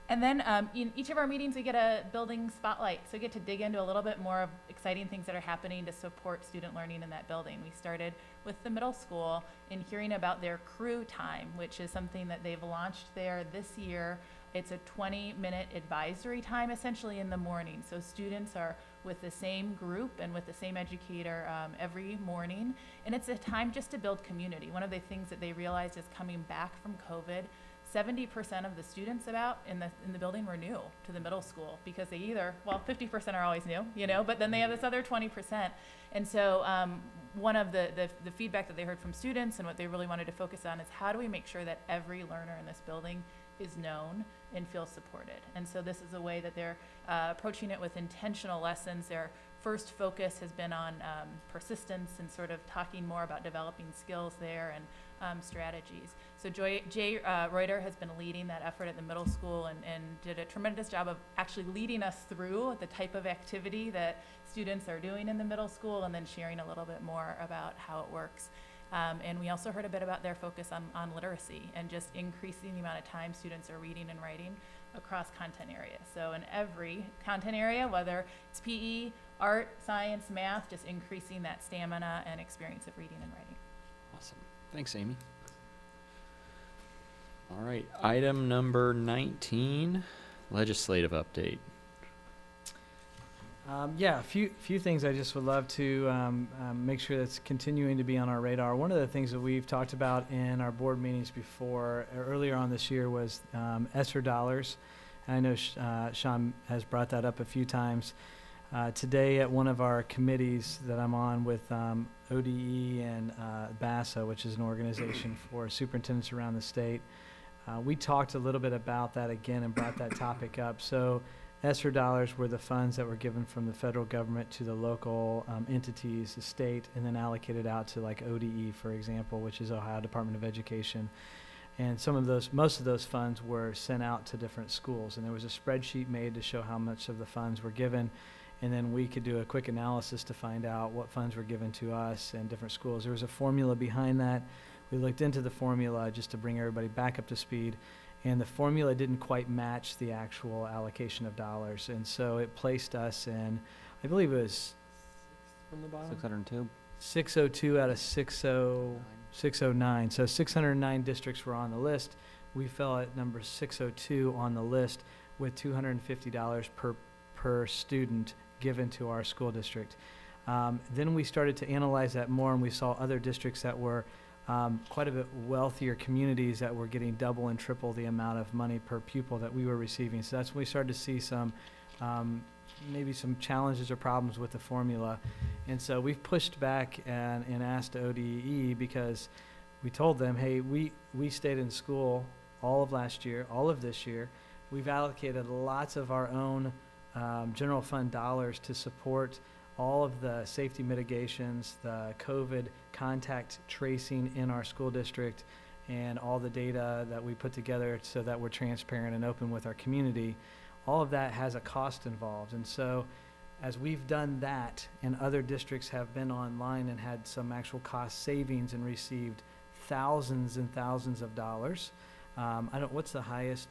And then in each of our meetings, we get a building spotlight. So we get to dig into a little bit more of exciting things that are happening to support student learning in that building. We started with the middle school in hearing about their crew time, which is something that they've launched there this year. It's a 20-minute advisory time, essentially, in the morning. So students are with the same group and with the same educator every morning. And it's a time just to build community. One of the things that they realized is coming back from COVID, 70% of the students in the building were new to the middle school, because they 50% are always new, but then they have this other 20%. And so one of the feedback that they heard from students and what they really wanted to focus on is how do we make sure that every learner in this building is known and feels supported. And so this is a way that they're approaching it with intentional lessons. Their first focus has been on persistence and sort of talking more about developing skills there and strategies. So Jay Reuter has been leading that effort at the middle school and did a tremendous job of actually leading us through the type of activity that students are doing in the middle school, and then sharing a little bit more about how it works. And we also heard a bit about their focus on literacy and just increasing the amount of time students are reading and writing across content areas. So in every content area, whether it's PE, art, science, math, just increasing that stamina and experience of reading and writing. Awesome. Thanks, Amy. All right, item number 19. Legislative update. Yeah, a few things I just would love to make sure that's continuing to be on our radar. One of the things that we've talked about in our board meetings before, earlier on this year, was ESSER dollars. And I know Sean has brought that up a few times. Today at one of our committees that I'm on with ODE and BASA, which is an organization for superintendents around the state, we talked a little bit about that again and brought that topic up. So ESSER dollars were the funds that were given from the federal government to the local entities, the state, and then allocated out to like ODE, for example, which is Ohio Department of Education. And most of those funds were sent out to different schools. And there was a spreadsheet made to show how much of the funds were given. And then we could do a quick analysis to find out what funds were given to us and different schools. There was a formula behind that. We looked into the formula just to bring everybody back up to speed. And the formula didn't quite match the actual allocation of dollars. And so it placed us in, I believe it was From the bottom? 602. 602 out of 609. So 609 districts were on the list. We fell at number 602 on the list with $250 per student given to our school district. Then we started to analyze that more, and we saw other districts that were quite a bit wealthier communities that were getting double and triple the amount of money per pupil that we were receiving. So that's when we started to see some maybe some challenges or problems with the formula. And so we've pushed back and asked ODE, because we told them, hey, we stayed in school all of last year, all of this year. We've allocated lots of our own general fund dollars to support all of the safety mitigations, the COVID contact tracing in our school district, and all the data that we put together so that we're transparent and open with our community. All of that has a cost involved. And so as we've done that, and other districts have been online and had some actual cost savings and received thousands and thousands of dollars. What's the highest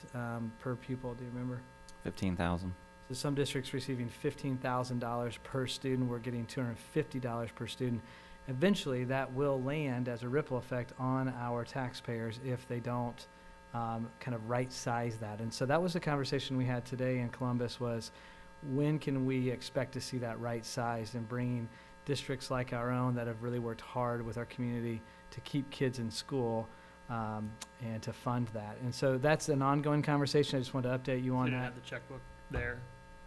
per pupil, do you remember? 15,000. So some districts receiving $15,000 per student, we're getting $250 per student. Eventually, that will land as a ripple effect on our taxpayers if they don't kind of right-size that. And so that was the conversation we had today in Columbus, was when can we expect to see that right-sized, and bringing districts like our own that have really worked hard with our community to keep kids in school and to fund that. And so that's an ongoing conversation. I just wanted to update you on Didn't that. have the checkbook there.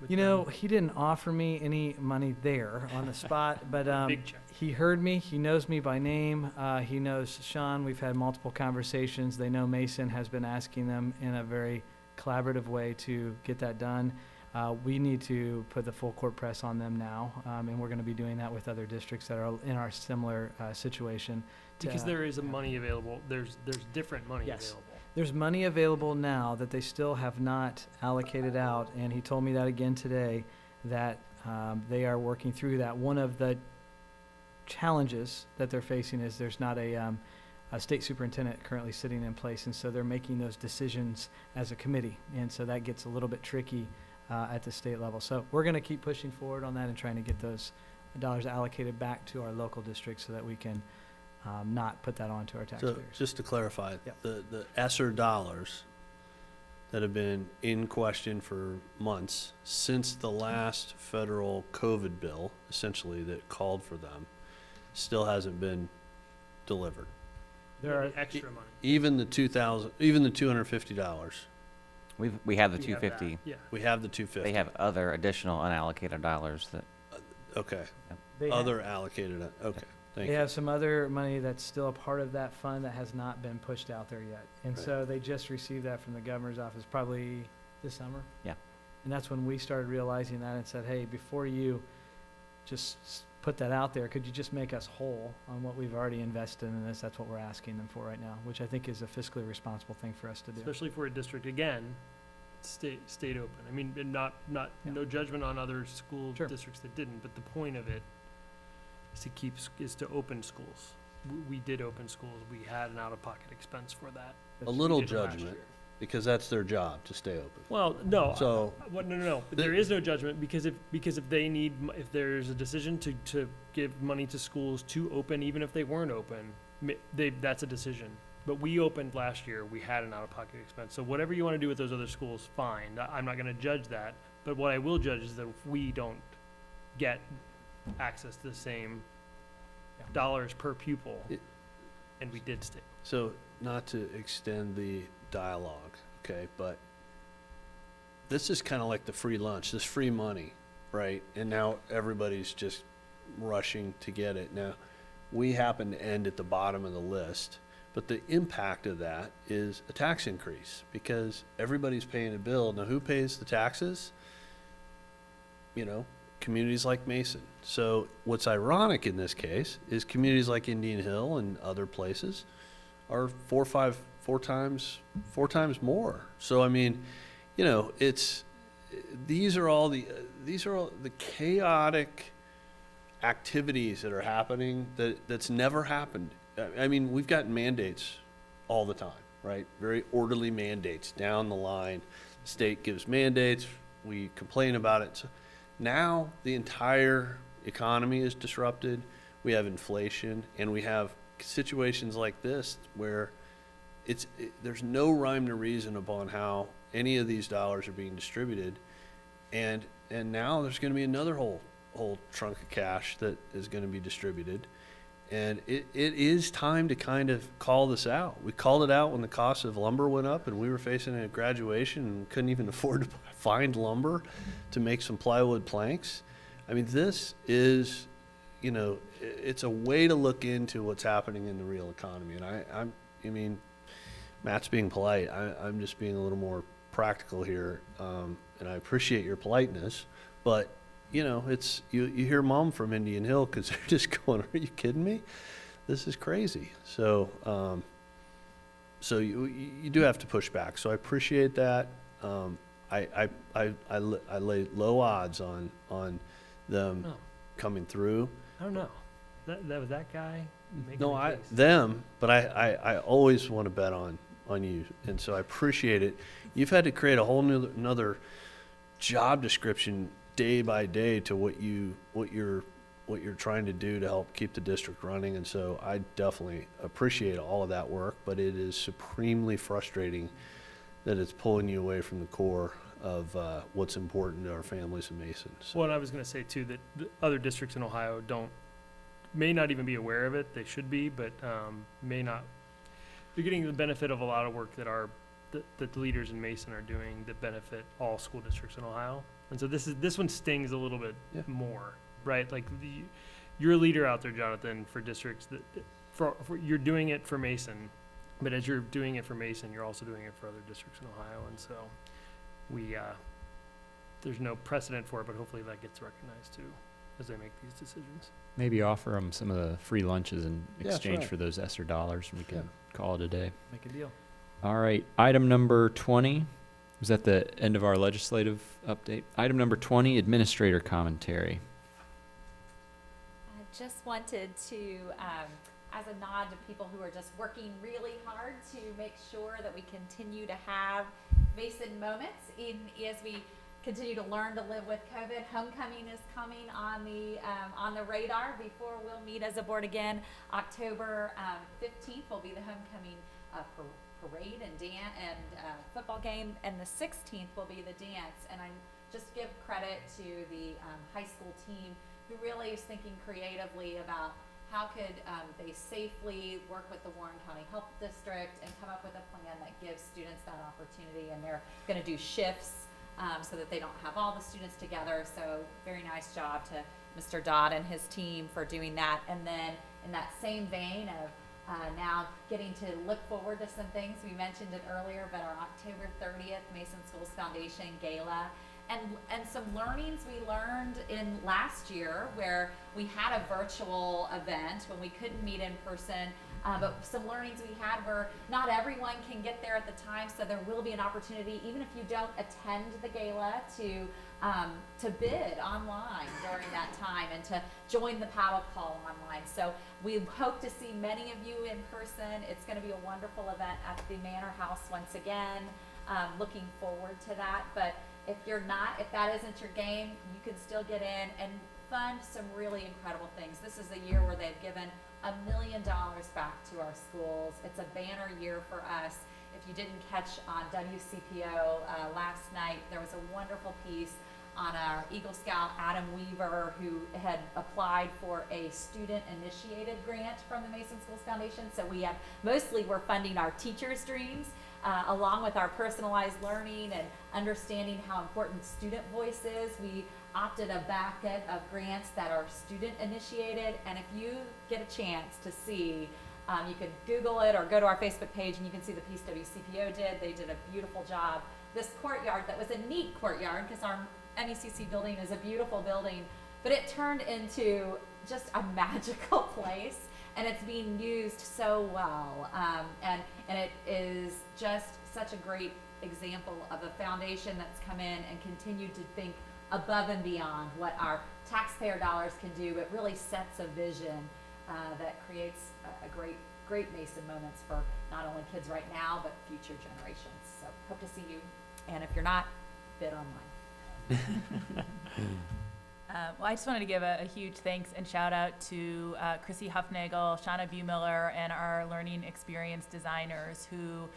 with You know, them. he didn't offer me any money there on the spot, but Big check. he heard me. He knows me by name. He knows Sean. We've had multiple conversations. They know Mason has been asking them in a very collaborative way to get that done. We need to put the full court press on them now, and we're going to be doing that with other districts that are in our similar situation. Because there is a money available. There's different money Yes. available. There's money available now that they still have not allocated out, and he told me that again today, that they are working through that. One of the challenges that they're facing is there's not a state superintendent currently sitting in place, and so they're making those decisions as a committee, and so that gets a little bit tricky at the state level. So we're going to keep pushing forward on that and trying to get those dollars allocated back to our local districts so that we can not put that on to our taxpayers. So just to clarify, Yep. the ESSER dollars that have been in question for months since the last federal COVID bill, essentially, that called for them, still hasn't been delivered. There are extra money. Even the $250. We have the We have that. 250. Yeah. We have the 250. They have other additional unallocated dollars that Okay. they have- Other allocated, okay, thank They you. have some other money that's still a part of that fund that has not been pushed out there yet. And Right. so they just received that from the governor's office probably this summer. Yeah. And that's when we started realizing that and said, hey, before you just put that out there, could you just make us whole on what we've already invested in this? That's what we're asking them for right now, which I think is a fiscally responsible thing for us to do. Especially for a district, again, stayed open. I mean, and Yeah. no judgment on other school Sure. districts that didn't, but the point of it is to open schools. We did open schools. We had an out-of-pocket expense for that. A little judgment, because that's their job, to stay open. Well, no. So- No. But there is no judgment because if they need, if there's a decision to give money to schools to open, even if they weren't open, that's a decision. but we opened last year, we had an out-of-pocket expense. So whatever you want to do with those other schools, fine. I'm not going to judge that. But what I will judge is that if we don't get access to the same dollars per pupil, and we did stay. So not to extend the dialogue, okay, but this is kind of like the free lunch, this free money, right? And now everybody's just rushing to get it. Now, we happen to end at the bottom of the list, but the impact of that is a tax increase because everybody's paying a bill. Now, who pays the taxes? You know, communities like Mason. So what's ironic in this case is communities like Indian Hill and other places are four times more. So I mean, you know, these are all the chaotic activities that are happening that's never happened. I mean, we've got mandates all the time, right? Very orderly mandates down the line. The state gives mandates, we complain about it. So now the entire economy is disrupted. We have inflation, and we have situations like this where there's no rhyme or reason upon how any of these dollars are being distributed, and now there's going to be another whole trunk of cash that is going to be distributed, and it is time to kind of call this out. We called it out when the cost of lumber went up, and we were facing a graduation and couldn't even afford to find lumber to make some plywood planks. I mean, this is, you know, it's a way to look into what's happening in the real economy, and I mean, Matt's being polite. I'm just being a little more practical here, and I appreciate your politeness, but you know, you hear Mom from Indian Hill because they're just going, "Are you kidding me? This is crazy." So, so you do have to push back. So I appreciate that. I lay low odds on them coming through. I don't know. That was that guy. No, them, but I always want to bet on you, and so I appreciate it. You've had to create a whole another job description day by day to what you're trying to do to help keep the district running, and so I definitely appreciate all of that work, but it is supremely frustrating that it's pulling you away from the core of what's important to our families in Mason. So. Well, and I was going to say too that the other districts in Ohio may not even be aware of it. They should be, but may not. You're getting the benefit of a lot of work that the leaders in Mason are doing that benefit all school districts in Ohio. And so this one stings a little bit more, right? Like you're a leader out there, Jonathan, for districts that for you're doing it for Mason, but as you're doing it for Mason, you're also doing it for other districts in Ohio. And so there's no precedent for it, but hopefully that gets recognized too as they make these decisions. Maybe offer them some of the free lunches in exchange right. for those ESSER dollars, and we can call it a day. Make a deal. All right, item number 20. Was that the end of our legislative update? Item number 20, administrator commentary. I just wanted to, as a nod to people who are just working really hard to make sure that we continue to have Mason moments as we continue to learn to live with COVID. Homecoming is coming on the radar before we'll meet as a board again. October 15th will be the homecoming parade and dance and football game, and the 16th will be the dance. And I just give credit to the high school team who really is thinking creatively about how could they safely work with the Warren County Health District and come up with a plan that gives students that opportunity. And they're going to do shifts so that they don't have all the students together. So very nice job to Mr. Dodd and his team for doing that. And then in that same vein of now getting to look forward to some things, we mentioned it earlier, but our October 30th Mason Schools Foundation Gala, and some learnings we learned in last year where we had a virtual event when we couldn't meet in person, but some learnings we had where not everyone can get there at the time, so there will be an opportunity, even if you don't attend the gala, to bid online during that time and to join the paddle call online. So we hope to see many of you in person. It's going to be a wonderful event at the Manor House once again. Looking forward to that. But if that isn't your game, you can still get in and fund some really incredible things. This is a year where they've given $1 million back to our schools. It's a banner year for us. If you didn't catch on WCPO last night, there was a wonderful piece on our Eagle Scout Adam Weaver, who had applied for a student-initiated grant from the Mason Schools Foundation. So we're funding our teachers' dreams, along with our personalized learning and understanding how important student voice is. We opted a bucket of grants that are student-initiated, and if you get a chance to see, you can Google it or go to our Facebook page and you can see the piece WCPO did. They did a beautiful job. This courtyard, that was a neat courtyard because our MECC building is a beautiful building, but it turned into just a magical place, and it's being used so well. And it is just such a great example of a foundation that's come in and continued to think above and beyond what our taxpayer dollars can do. It really sets a vision that creates a great Mason moments for not only kids right now, but future generations. So hope to see you. And if you're not, bid online. Well, I just wanted to give a huge thanks and shout out to Chrissy Huffnagel, Shauna Buemiller, and our learning experience designers who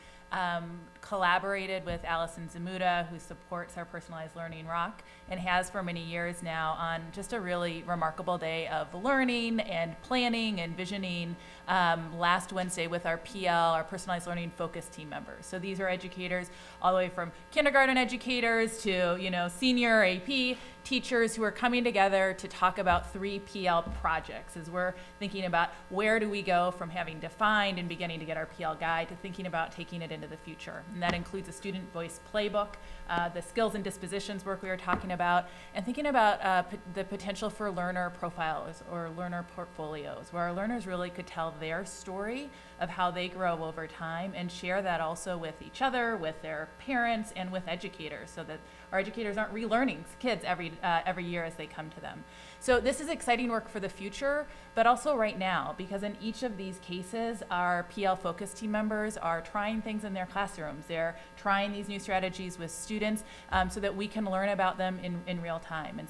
collaborated with Allison Zamuda, who supports our Personalized Learning Rock and has for many years now, on just a really remarkable day of learning and planning and visioning last Wednesday with our PL, our Personalized Learning Focus team members. So these are educators all the way from kindergarten educators to, senior AP teachers who are coming together to talk about 3 PL projects as we're thinking about where do we go from having defined and beginning to get our PL guide to thinking about taking it into the future. And that includes a student voice playbook, the skills and dispositions work we were talking about, and thinking about the potential for learner profiles or learner portfolios, where our learners really could tell their story of how they grow over time and share that also with each other, with their parents, and with educators, so that our educators aren't relearning kids every year as they come to them. So this is exciting work for the future, but also right now, because in each of these cases, our PL focus team members are trying things in their classrooms. They're trying these new strategies with students so that we can learn about them in real time. And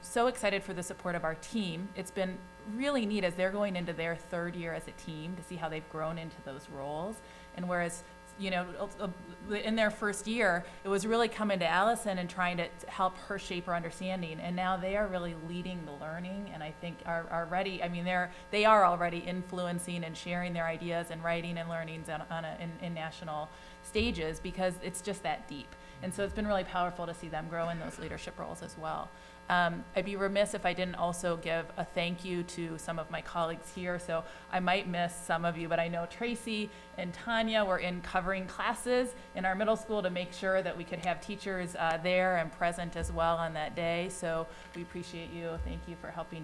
so excited for the support of our team. It's been really neat as they're going into their 3rd year as a team to see how they've grown into those roles. And whereas in their 1st year, it was really coming to Allison and trying to help her shape her understanding. And now they are really leading the learning, and I think are ready. I mean, they are already influencing and sharing their ideas and writing and learnings in national stages, because it's just that deep. And so it's been really powerful to see them grow in those leadership roles as well. I'd be remiss if I didn't also give a thank you to some of my colleagues here. So I might miss some of you, but I know Tracy and Tanya were in covering classes in our middle school to make sure that we could have teachers there and present as well on that day. So we appreciate you. Thank you for helping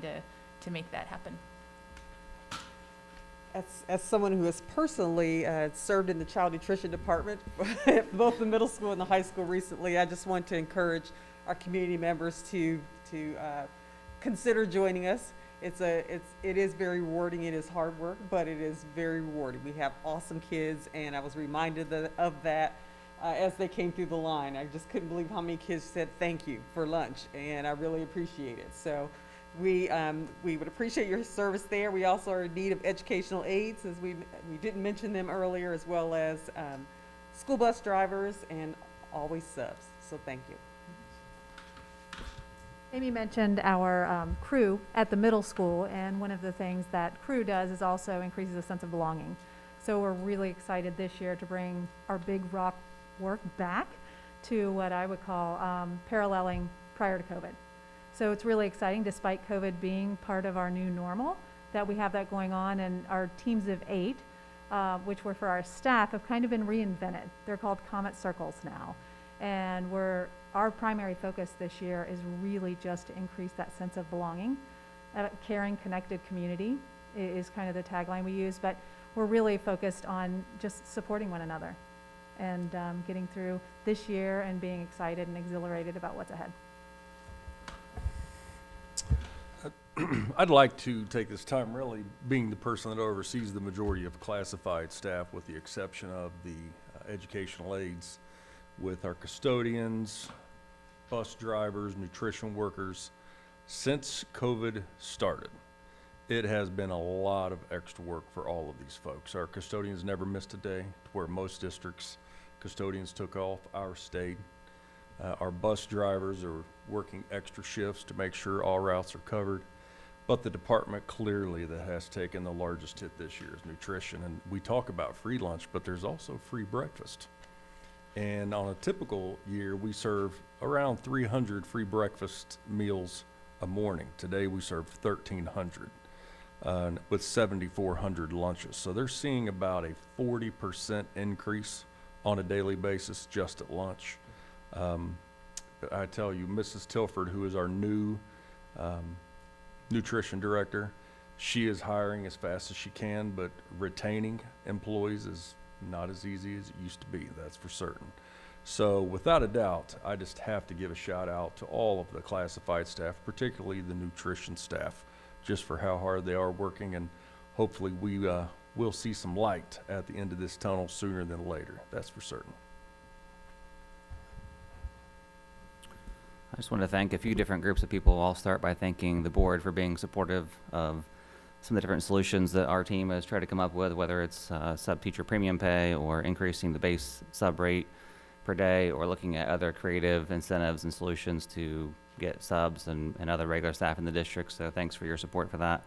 to make that happen. As someone who has personally served in the child nutrition department, both the middle school and the high school recently, I just want to encourage our community members to consider joining us. It is very rewarding. It is hard work, but it is very rewarding. We have awesome kids, and I was reminded of that as they came through the line. I just couldn't believe how many kids said thank you for lunch, and I really appreciate it. So we would appreciate your service there. We also are in need of educational aides, as we didn't mention them earlier, as well as school bus drivers and always subs. So thank you. Amy mentioned our crew at the middle school, and one of the things that crew does is also increases a sense of belonging. So we're really excited this year to bring our Big Rock work back to what I would call paralleling prior to COVID. So it's really exciting, despite COVID being part of our new normal, that we have that going on, and our teams of 8, which were for our staff, have kind of been reinvented. They're called Comet Circles now. And our primary focus this year is really just to increase that sense of belonging. Caring, connected community is kind of the tagline we use, but we're really focused on just supporting one another and getting through this year and being excited and exhilarated about what's ahead. I'd like to take this time, really being the person that oversees the majority of classified staff, with the exception of the educational aides, with our custodians, bus drivers, nutrition workers. Since COVID started, it has been a lot of extra work for all of these folks. Our custodians never missed a day, where most districts, custodians took off, ours stayed. Our bus drivers are working extra shifts to make sure all routes are covered. But the department clearly that has taken the largest hit this year is nutrition. And we talk about free lunch, but there's also free breakfast. And on a typical year, we serve around 300 free breakfast meals a morning. Today we serve 1,300 with 7,400 lunches. So they're seeing about a 40% increase on a daily basis just at lunch. I tell you, Mrs. Tilford, who is our new nutrition director, she is hiring as fast as she can, but retaining employees is not as easy as it used to be, that's for certain. So without a doubt, I just have to give a shout out to all of the classified staff, particularly the nutrition staff, just for how hard they are working, and hopefully we will see some light at the end of this tunnel sooner than later, that's for certain. I just want to thank a few different groups of people. I'll start by thanking the board for being supportive of some of the different solutions that our team has tried to come up with, whether it's sub-teacher premium pay or increasing the base sub rate per day, or looking at other creative incentives and solutions to get subs and other regular staff in the district. So thanks for your support for that.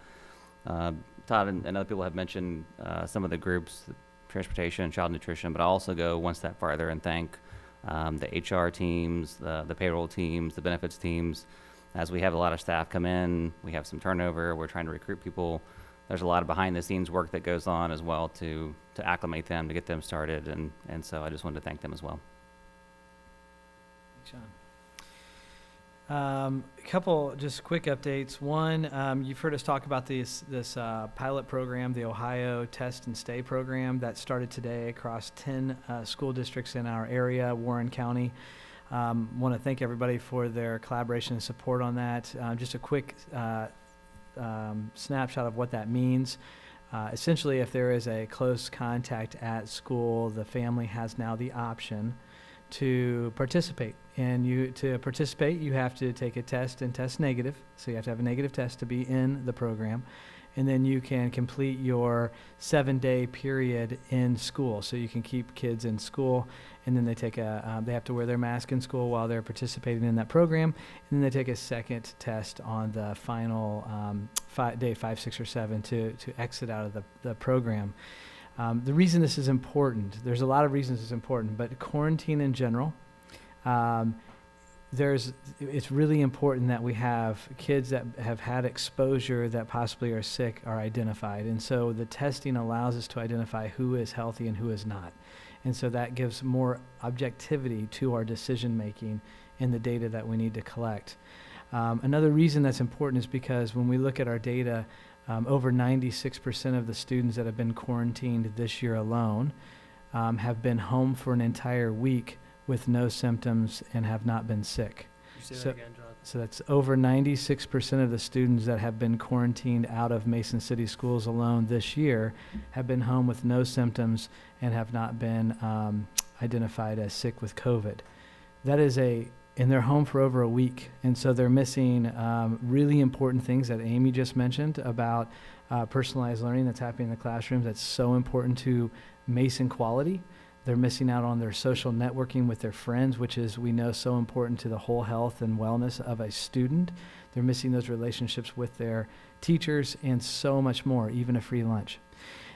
Todd and other people have mentioned some of the groups, transportation, child nutrition, but I'll also go one step farther and thank the HR teams, the payroll teams, the benefits teams. As we have a lot of staff come in, we have some turnover, we're trying to recruit people. There's a lot of behind the scenes work that goes on as well to acclimate them, to get them started, and so I just wanted to thank them as well. Thanks, Sean. A couple just quick updates. One, you've heard us talk about this pilot program, the Ohio Test and Stay program that started today across 10 school districts in our area, Warren County. Want to thank everybody for their collaboration and support on that. Just a quick snapshot of what that means. Essentially, if there is a close contact at school, the family has now the option to participate. And to participate, you have to take a test and test negative. So you have to have a negative test to be in the program. And then you can complete your 7-day period in school. So you can keep kids in school, and then they take they have to wear their mask in school while they're participating in that program. And then they take a second test on the final day 5, 6, or 7 to exit out of the program. The reason this is important, there's a lot of reasons it's important, but quarantine in general, it's really important that we have kids that have had exposure that possibly are sick are identified. And so the testing allows us to identify who is healthy and who is not. And so that gives more objectivity to our decision making in the data that we need to collect. Another reason that's important is because when we look at our data, over 96% of the students that have been quarantined this year alone have been home for an entire week with no symptoms and have not been sick. Say that again, Jonathan. So that's over 96% of the students that have been quarantined out of Mason City schools alone this year have been home with no symptoms and have not been identified as sick with COVID. That is and they're home for over a week. And so they're missing really important things that Amy just mentioned about personalized learning that's happening in the classroom. That's so important to Mason quality. They're missing out on their social networking with their friends, which is, we know, so important to the whole health and wellness of a student. They're missing those relationships with their teachers and so much more, even a free lunch.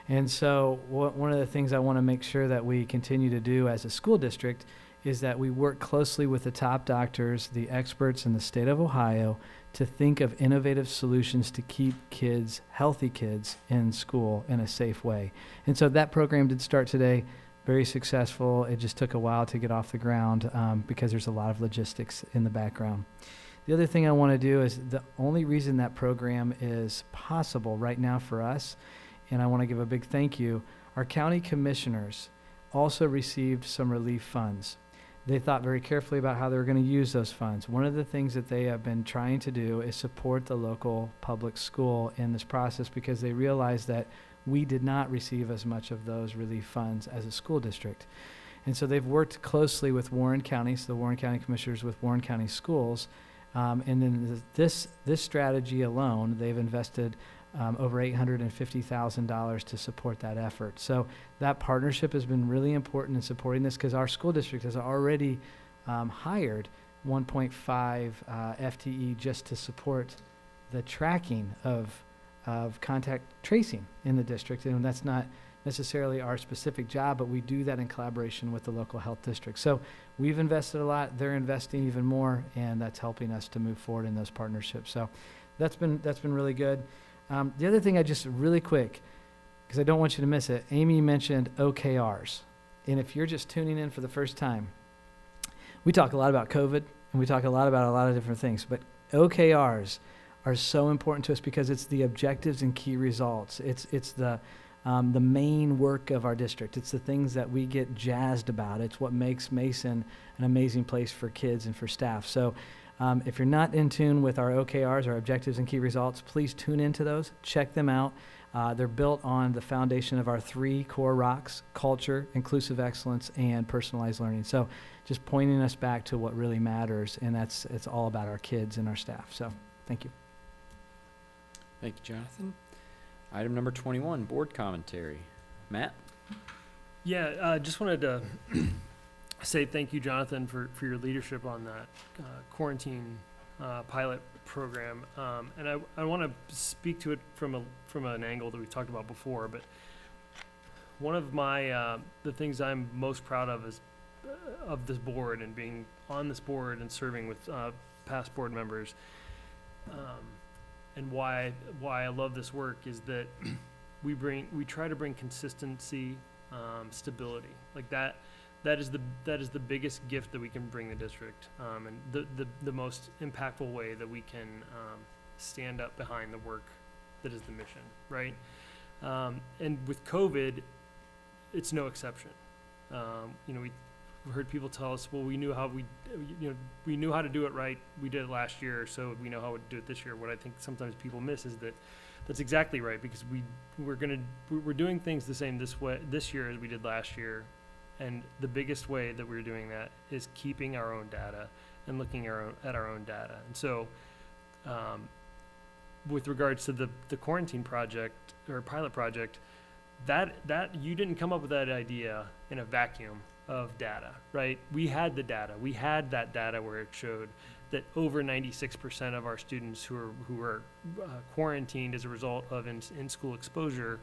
And so one of the things I want to make sure that we continue to do as a school district is that we work closely with the top doctors, the experts in the state of Ohio, to think of innovative solutions to keep kids, healthy kids, in school in a safe way. And so that program did start today. Very successful. It just took a while to get off the ground because there's a lot of logistics in the background. The other thing I want to do is the only reason that program is possible right now for us, and I want to give a big thank you, our county commissioners also received some relief funds. They thought very carefully about how they were going to use those funds. One of the things that they have been trying to do is support the local public school in this process because they realized that we did not receive as much of those relief funds as a school district. And so they've worked closely with Warren County, so the Warren County Commissioners with Warren County Schools. And then this strategy alone, they've invested over $850,000 to support that effort. So that partnership has been really important in supporting this because our school district has already hired 1.5 FTE just to support the tracking of contact tracing in the district. And that's not necessarily our specific job, but we do that in collaboration with the local health district. So we've invested a lot, they're investing even more, and that's helping us to move forward in those partnerships. So that's been really good. The other thing I just really quick, because I don't want you to miss it, Amy mentioned OKRs. And if you're just tuning in for the first time, we talk a lot about COVID and we talk a lot about a lot of different things, but OKRs are so important to us because it's the objectives and key results. It's the main work of our district. It's the things that we get jazzed about. It's what makes Mason an amazing place for kids and for staff. So if you're not in tune with our OKRs, our objectives and key results, please tune into those, check them out. They're built on the foundation of our 3 core rocks: culture, inclusive excellence, and personalized learning. So just pointing us back to what really matters, and it's all about our kids and our staff. So thank you. Thank you, Jonathan. Item number 21, board commentary. Matt? Yeah, just wanted to say thank you, Jonathan, for your leadership on that quarantine pilot program. And I want to speak to it from an angle that we talked about before, but one of my the things I'm most proud of is of this board and being on this board and serving with past board members. And why I love this work is that we try to bring consistency, stability. Like that is the biggest gift that we can bring the district, and the most impactful way that we can stand up behind the work that is the mission, right? And with COVID, it's no exception. We heard people tell us, well, we knew how to do it right. We did it last year, so we know how to do it this year. What I think sometimes people miss is that that's exactly right, because we're doing things the same this year as we did last year. And the biggest way that we're doing that is keeping our own data and looking at our own data. And so with regards to the quarantine project or pilot project, that you didn't come up with that idea in a vacuum of data, right? We had the data. We had that data where it showed that over 96% of our students who were quarantined as a result of in-school exposure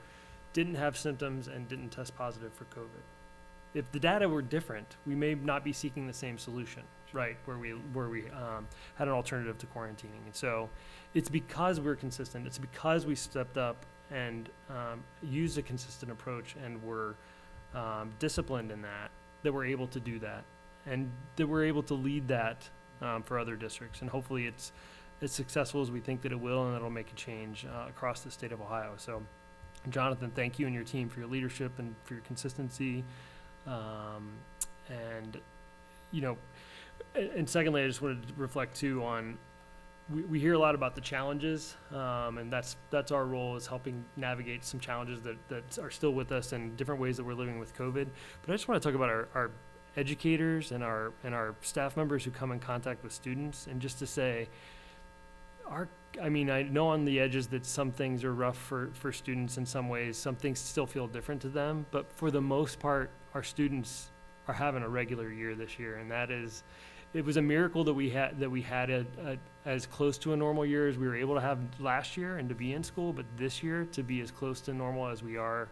didn't have symptoms and didn't test positive for COVID. If the data were different, we may not be seeking the same solution, right? Where we had an alternative to quarantining. And so it's because we're consistent. It's because we stepped up and used a consistent approach and were disciplined in that we're able to do that, and that we're able to lead that for other districts. And hopefully it's as successful as we think that it will, and it'll make a change across the state of Ohio. So Jonathan, thank you and your team for your leadership and for your consistency. And secondly, I just wanted to reflect too on, we hear a lot about the challenges, and that's our role, is helping navigate some challenges that are still with us and different ways that we're living with COVID. But I just want to talk about our educators and our staff members who come in contact with students, and just to say, I know on the edges that some things are rough for students in some ways. Some things still feel different to them, but for the most part, our students are having a regular year this year, and it was a miracle that we had as close to a normal year as we were able to have last year and to be in school. But this year, to be as close to normal as we are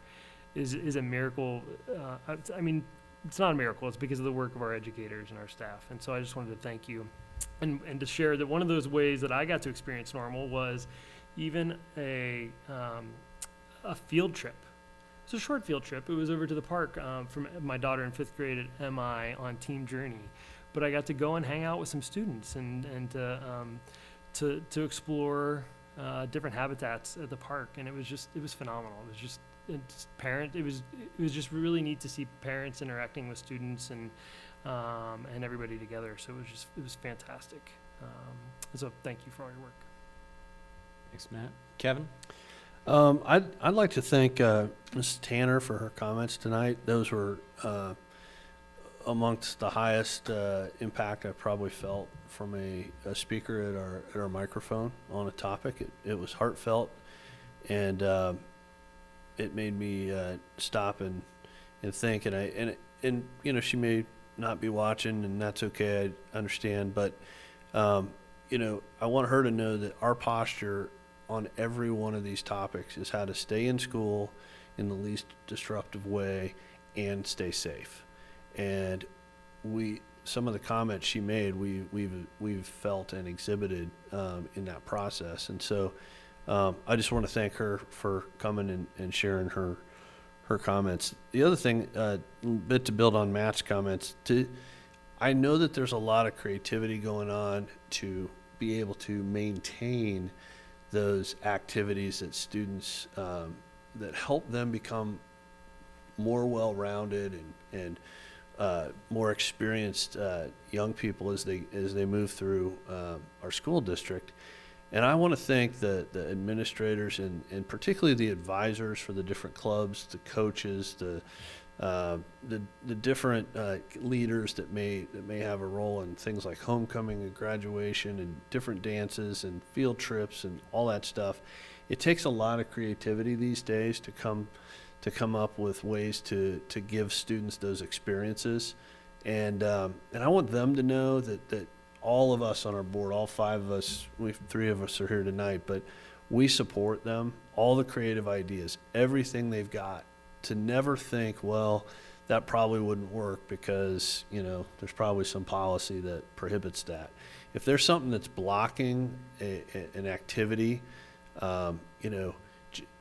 is a miracle. It's not a miracle. It's because of the work of our educators and our staff. And so I just wanted to thank you and to share that one of those ways that I got to experience normal was even a field trip. It's a short field trip. It was over to the park from my daughter in 5th grade at MI on Team Journey. But I got to go and hang out with some students and to explore different habitats at the park, and it was phenomenal. It was just really neat to see parents interacting with students and everybody together. So it was fantastic. So thank you for all your work. Thanks, Matt. Kevin? I'd like to thank Ms. Tanner for her comments tonight. Those were amongst the highest impact I've probably felt from a speaker at our microphone on a topic. It was heartfelt, and it made me stop and think. And you know, she may not be watching, and that's okay. I understand, but you know, I want her to know that our posture on every one of these topics is how to stay in school in the least disruptive way and stay safe. And some of the comments she made, we've felt and exhibited in that process. And so I just want to thank her for coming and sharing her comments. The other thing, a bit to build on Matt's comments, I know that there's a lot of creativity going on to be able to maintain those activities that students, that help them become more well-rounded and more experienced young people as they move through our school district. And I want to thank the administrators and particularly the advisors for the different clubs, the coaches, the different leaders that may have a role in things like homecoming and graduation and different dances and field trips and all that stuff. It takes a lot of creativity these days to come up with ways to give students those experiences, and I want them to know that all of us on our board, all five of us, three of us are here tonight, but we support them, all the creative ideas, everything they've got, to never think, well, that probably wouldn't work because, you know, there's probably some policy that prohibits that. If there's something that's blocking an activity, you know,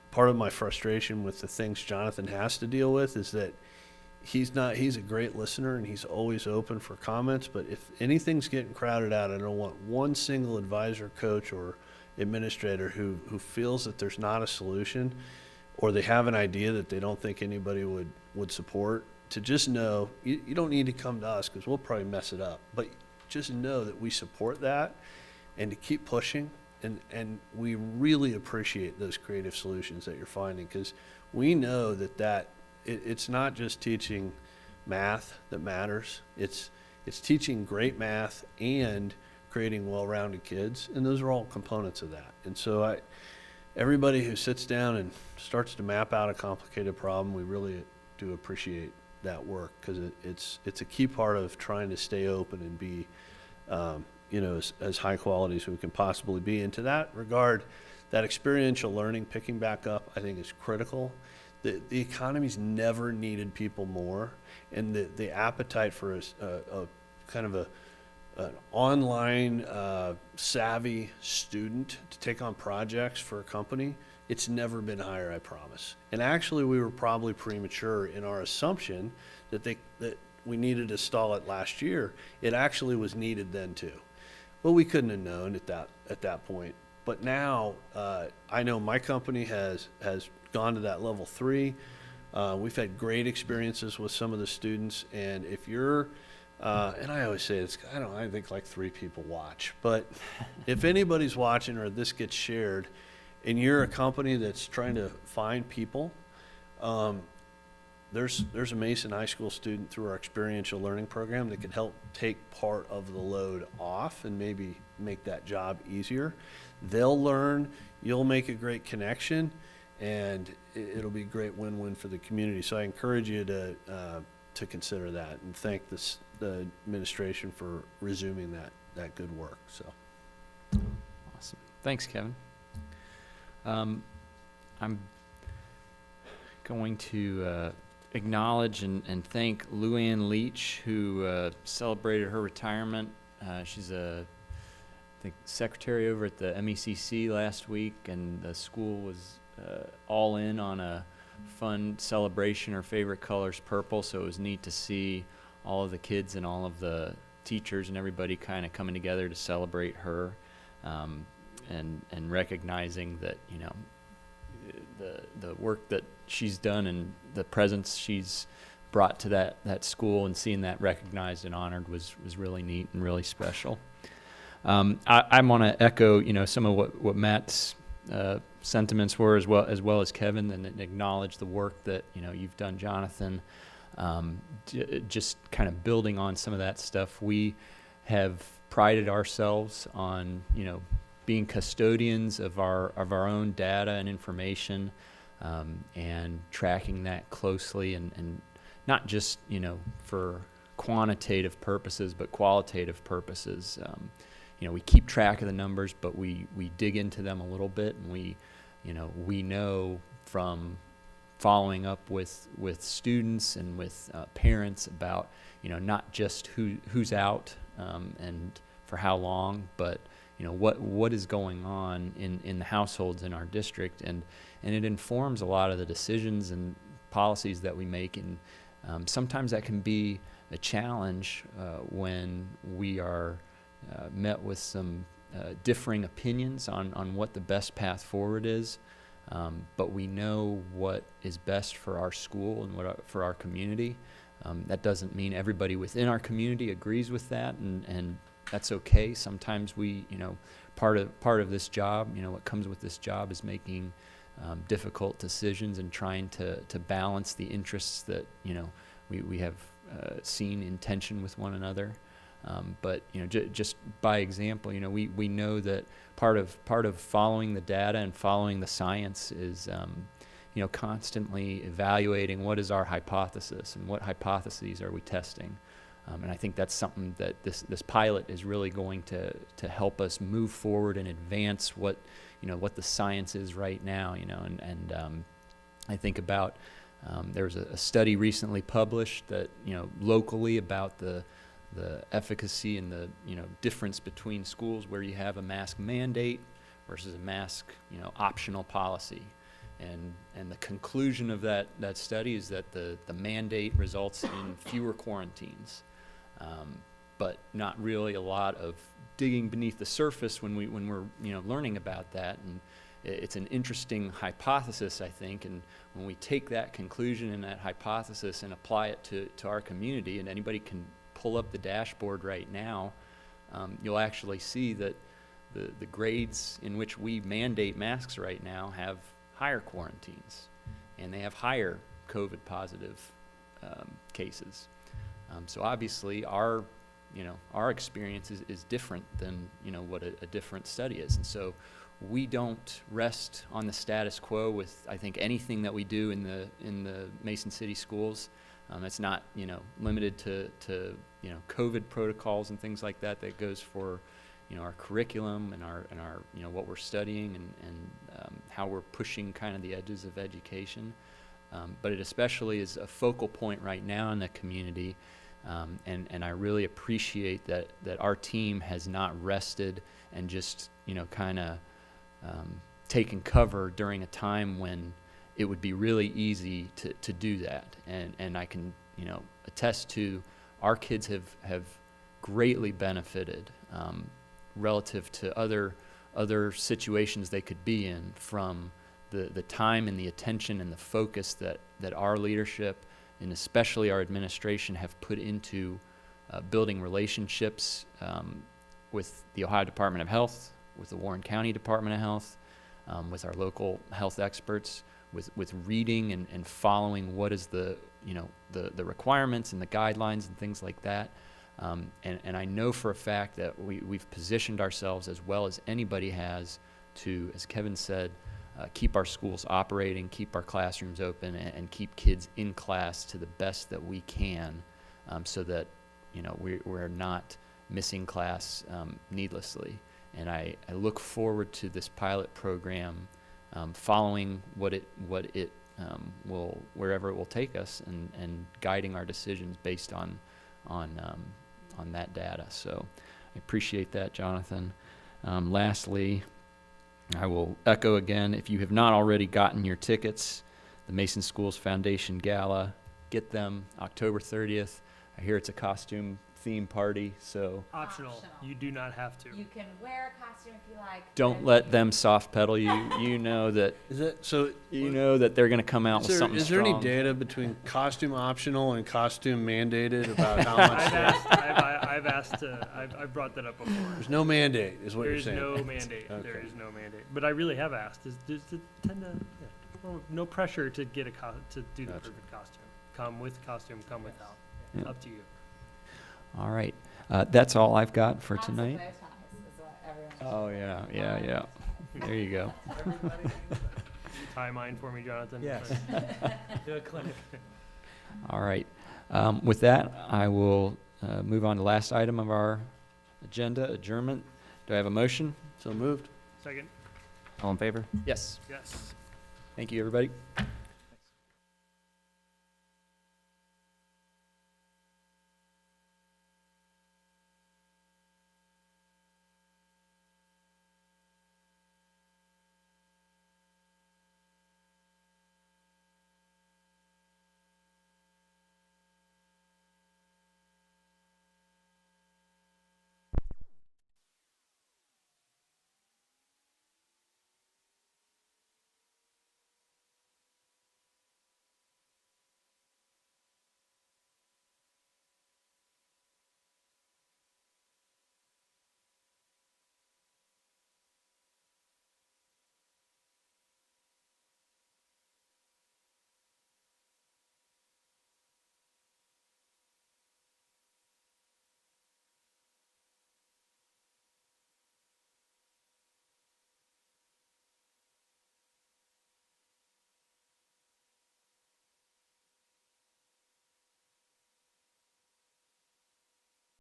part of my frustration with the things Jonathan has to deal with is that he's a great listener and he's always open for comments, but if anything's getting crowded out, I don't want one single advisor, coach, or administrator who feels that there's not a solution, or they have an idea that they don't think anybody would support, to just know you don't need to come to us because we'll probably mess it up, but just know that we support that and to keep pushing. And we really appreciate those creative solutions that you're finding, because we know that it's not just teaching math that matters. It's teaching great math and creating well-rounded kids, and those are all components of that. And so everybody who sits down and starts to map out a complicated problem, we really do appreciate that work, because it's a key part of trying to stay open and be you know, as high quality as we can possibly be. And to that regard, that experiential learning picking back up, I think, is critical. The economy's never needed people more, and the appetite for a kind of an online savvy student to take on projects for a company, it's never been higher, I promise. And actually, we were probably premature in our assumption that we needed to stall it last year. It actually was needed then too. Well, we couldn't have known at that point. But now I know my company has gone to that level 3. We've had great experiences with some of the students, and if you're and I always say I think like 3 people watch, but if anybody's watching or this gets shared, and you're a company that's trying to find people, there's a Mason High School student through our experiential learning program that could help take part of the load off and maybe make that job easier. They'll learn, you'll make a great connection, and it'll be a great win-win for the community. So I encourage you to consider that, and thank the administration for resuming that good work. So awesome. Thanks, Kevin. I'm going to acknowledge and thank Luann Leach, who celebrated her retirement. She's I think secretary over at the MECC last week, and the school was all in on a fun celebration. Her favorite color's purple, so it was neat to see all of the kids and all of the teachers and everybody kind of coming together to celebrate her, and recognizing that, you know, the work that she's done and the presence she's brought to that school, and seeing that recognized and honored was really neat and really special. I want to echo, you know, some of what Matt's sentiments were, as well as Kevin, and acknowledge the work that, you know, you've done, Jonathan. Just kind of building on some of that stuff. We have prided ourselves on, you know, being custodians of our own data and information, and tracking that closely, and not just, you know, for quantitative purposes, but qualitative purposes. You know, we keep track of the numbers, but we dig into them a little bit, and we know from following up with students and with parents about, you know, not just who's out and for how long, but, you know, what is going on in the households in our district, and it informs a lot of the decisions and policies that we make. And sometimes that can be a challenge when we are met with some differing opinions on what the best path forward is. But we know what is best for our school and for our community. That doesn't mean everybody within our community agrees with that, and that's okay. Sometimes we, you know, part of this job, you know, what comes with this job is making difficult decisions and trying to balance the interests that, you know, we have seen in tension with one another. But, you know, just by example, you know, we know that part of following the data and following the science is, you know, constantly evaluating what is our hypothesis and what hypotheses are we testing. And I think that's something that this pilot is really going to help us move forward and advance what the science is right now, you know. And I think about, there was a study recently published that, you know, locally about the efficacy and the, you know, difference between schools where you have a mask mandate versus a mask, you know, optional policy. And the conclusion of that study is that the mandate results in fewer quarantines, but not really a lot of digging beneath the surface when we're, you know, learning about that. And it's an interesting hypothesis, I think, and when we take that conclusion and that hypothesis and apply it to our community, and anybody can pull up the dashboard right now, you'll actually see that the grades in which we mandate masks right now have higher quarantines, and they have higher COVID positive cases. So obviously our experience is different than, you know, what a different study is. And so we don't rest on the status quo with, I think, anything that we do in the Mason City schools. It's not, you know, limited to you know, COVID protocols and things like that. That goes for, you know, our curriculum and our you know, what we're studying and how we're pushing kind of the edges of education. But it especially is a focal point right now in the community. And I really appreciate that our team has not rested and just, you know, kind of taken cover during a time when it would be really easy to do that. And I can, you know, attest to our kids have greatly benefited relative to other situations they could be in from the time and the attention and the focus that our leadership and especially our administration have put into building relationships with the Ohio Department of Health, with the Warren County Department of Health, with our local health experts, with reading and following what is the requirements and the guidelines and things like that. And I know for a fact that we've positioned ourselves as well as anybody has to, as Kevin said, keep our schools operating, keep our classrooms open, and keep kids in class to the best that we can, so that, you know, we're not missing class needlessly. And I look forward to this pilot program following what it will, wherever it will take us, and guiding our decisions based on that data. So I appreciate that, Jonathan. Lastly, I will echo again, if you have not already gotten your tickets, the Mason Schools Foundation Gala, get them October 30th. I hear it's a costume theme party, so Optional. You do not have to. You can wear a costume if you like. don't let them soft pedal you. You know that you know that they're going to come out with something Is there strong. any data between costume optional and costume mandated about how much? I've brought that up before. There's no mandate, is what There you're is saying. no mandate. Okay. There is no mandate. But I really have asked. There's no pressure to get to do the Gotcha. perfect costume. Come with costume, come without. Yeah. Up to you. All right. That's all I've got for Lots of tonight. bow ties is what everyone Oh, yeah. There you go. Tie mine for me, Jonathan. Yes. Do a clinic. All right. With that, I will move on to the last item of our agenda, adjournment. Do I have a motion? So moved. Second. All in favor? Yes. Yes. Thank you, everybody.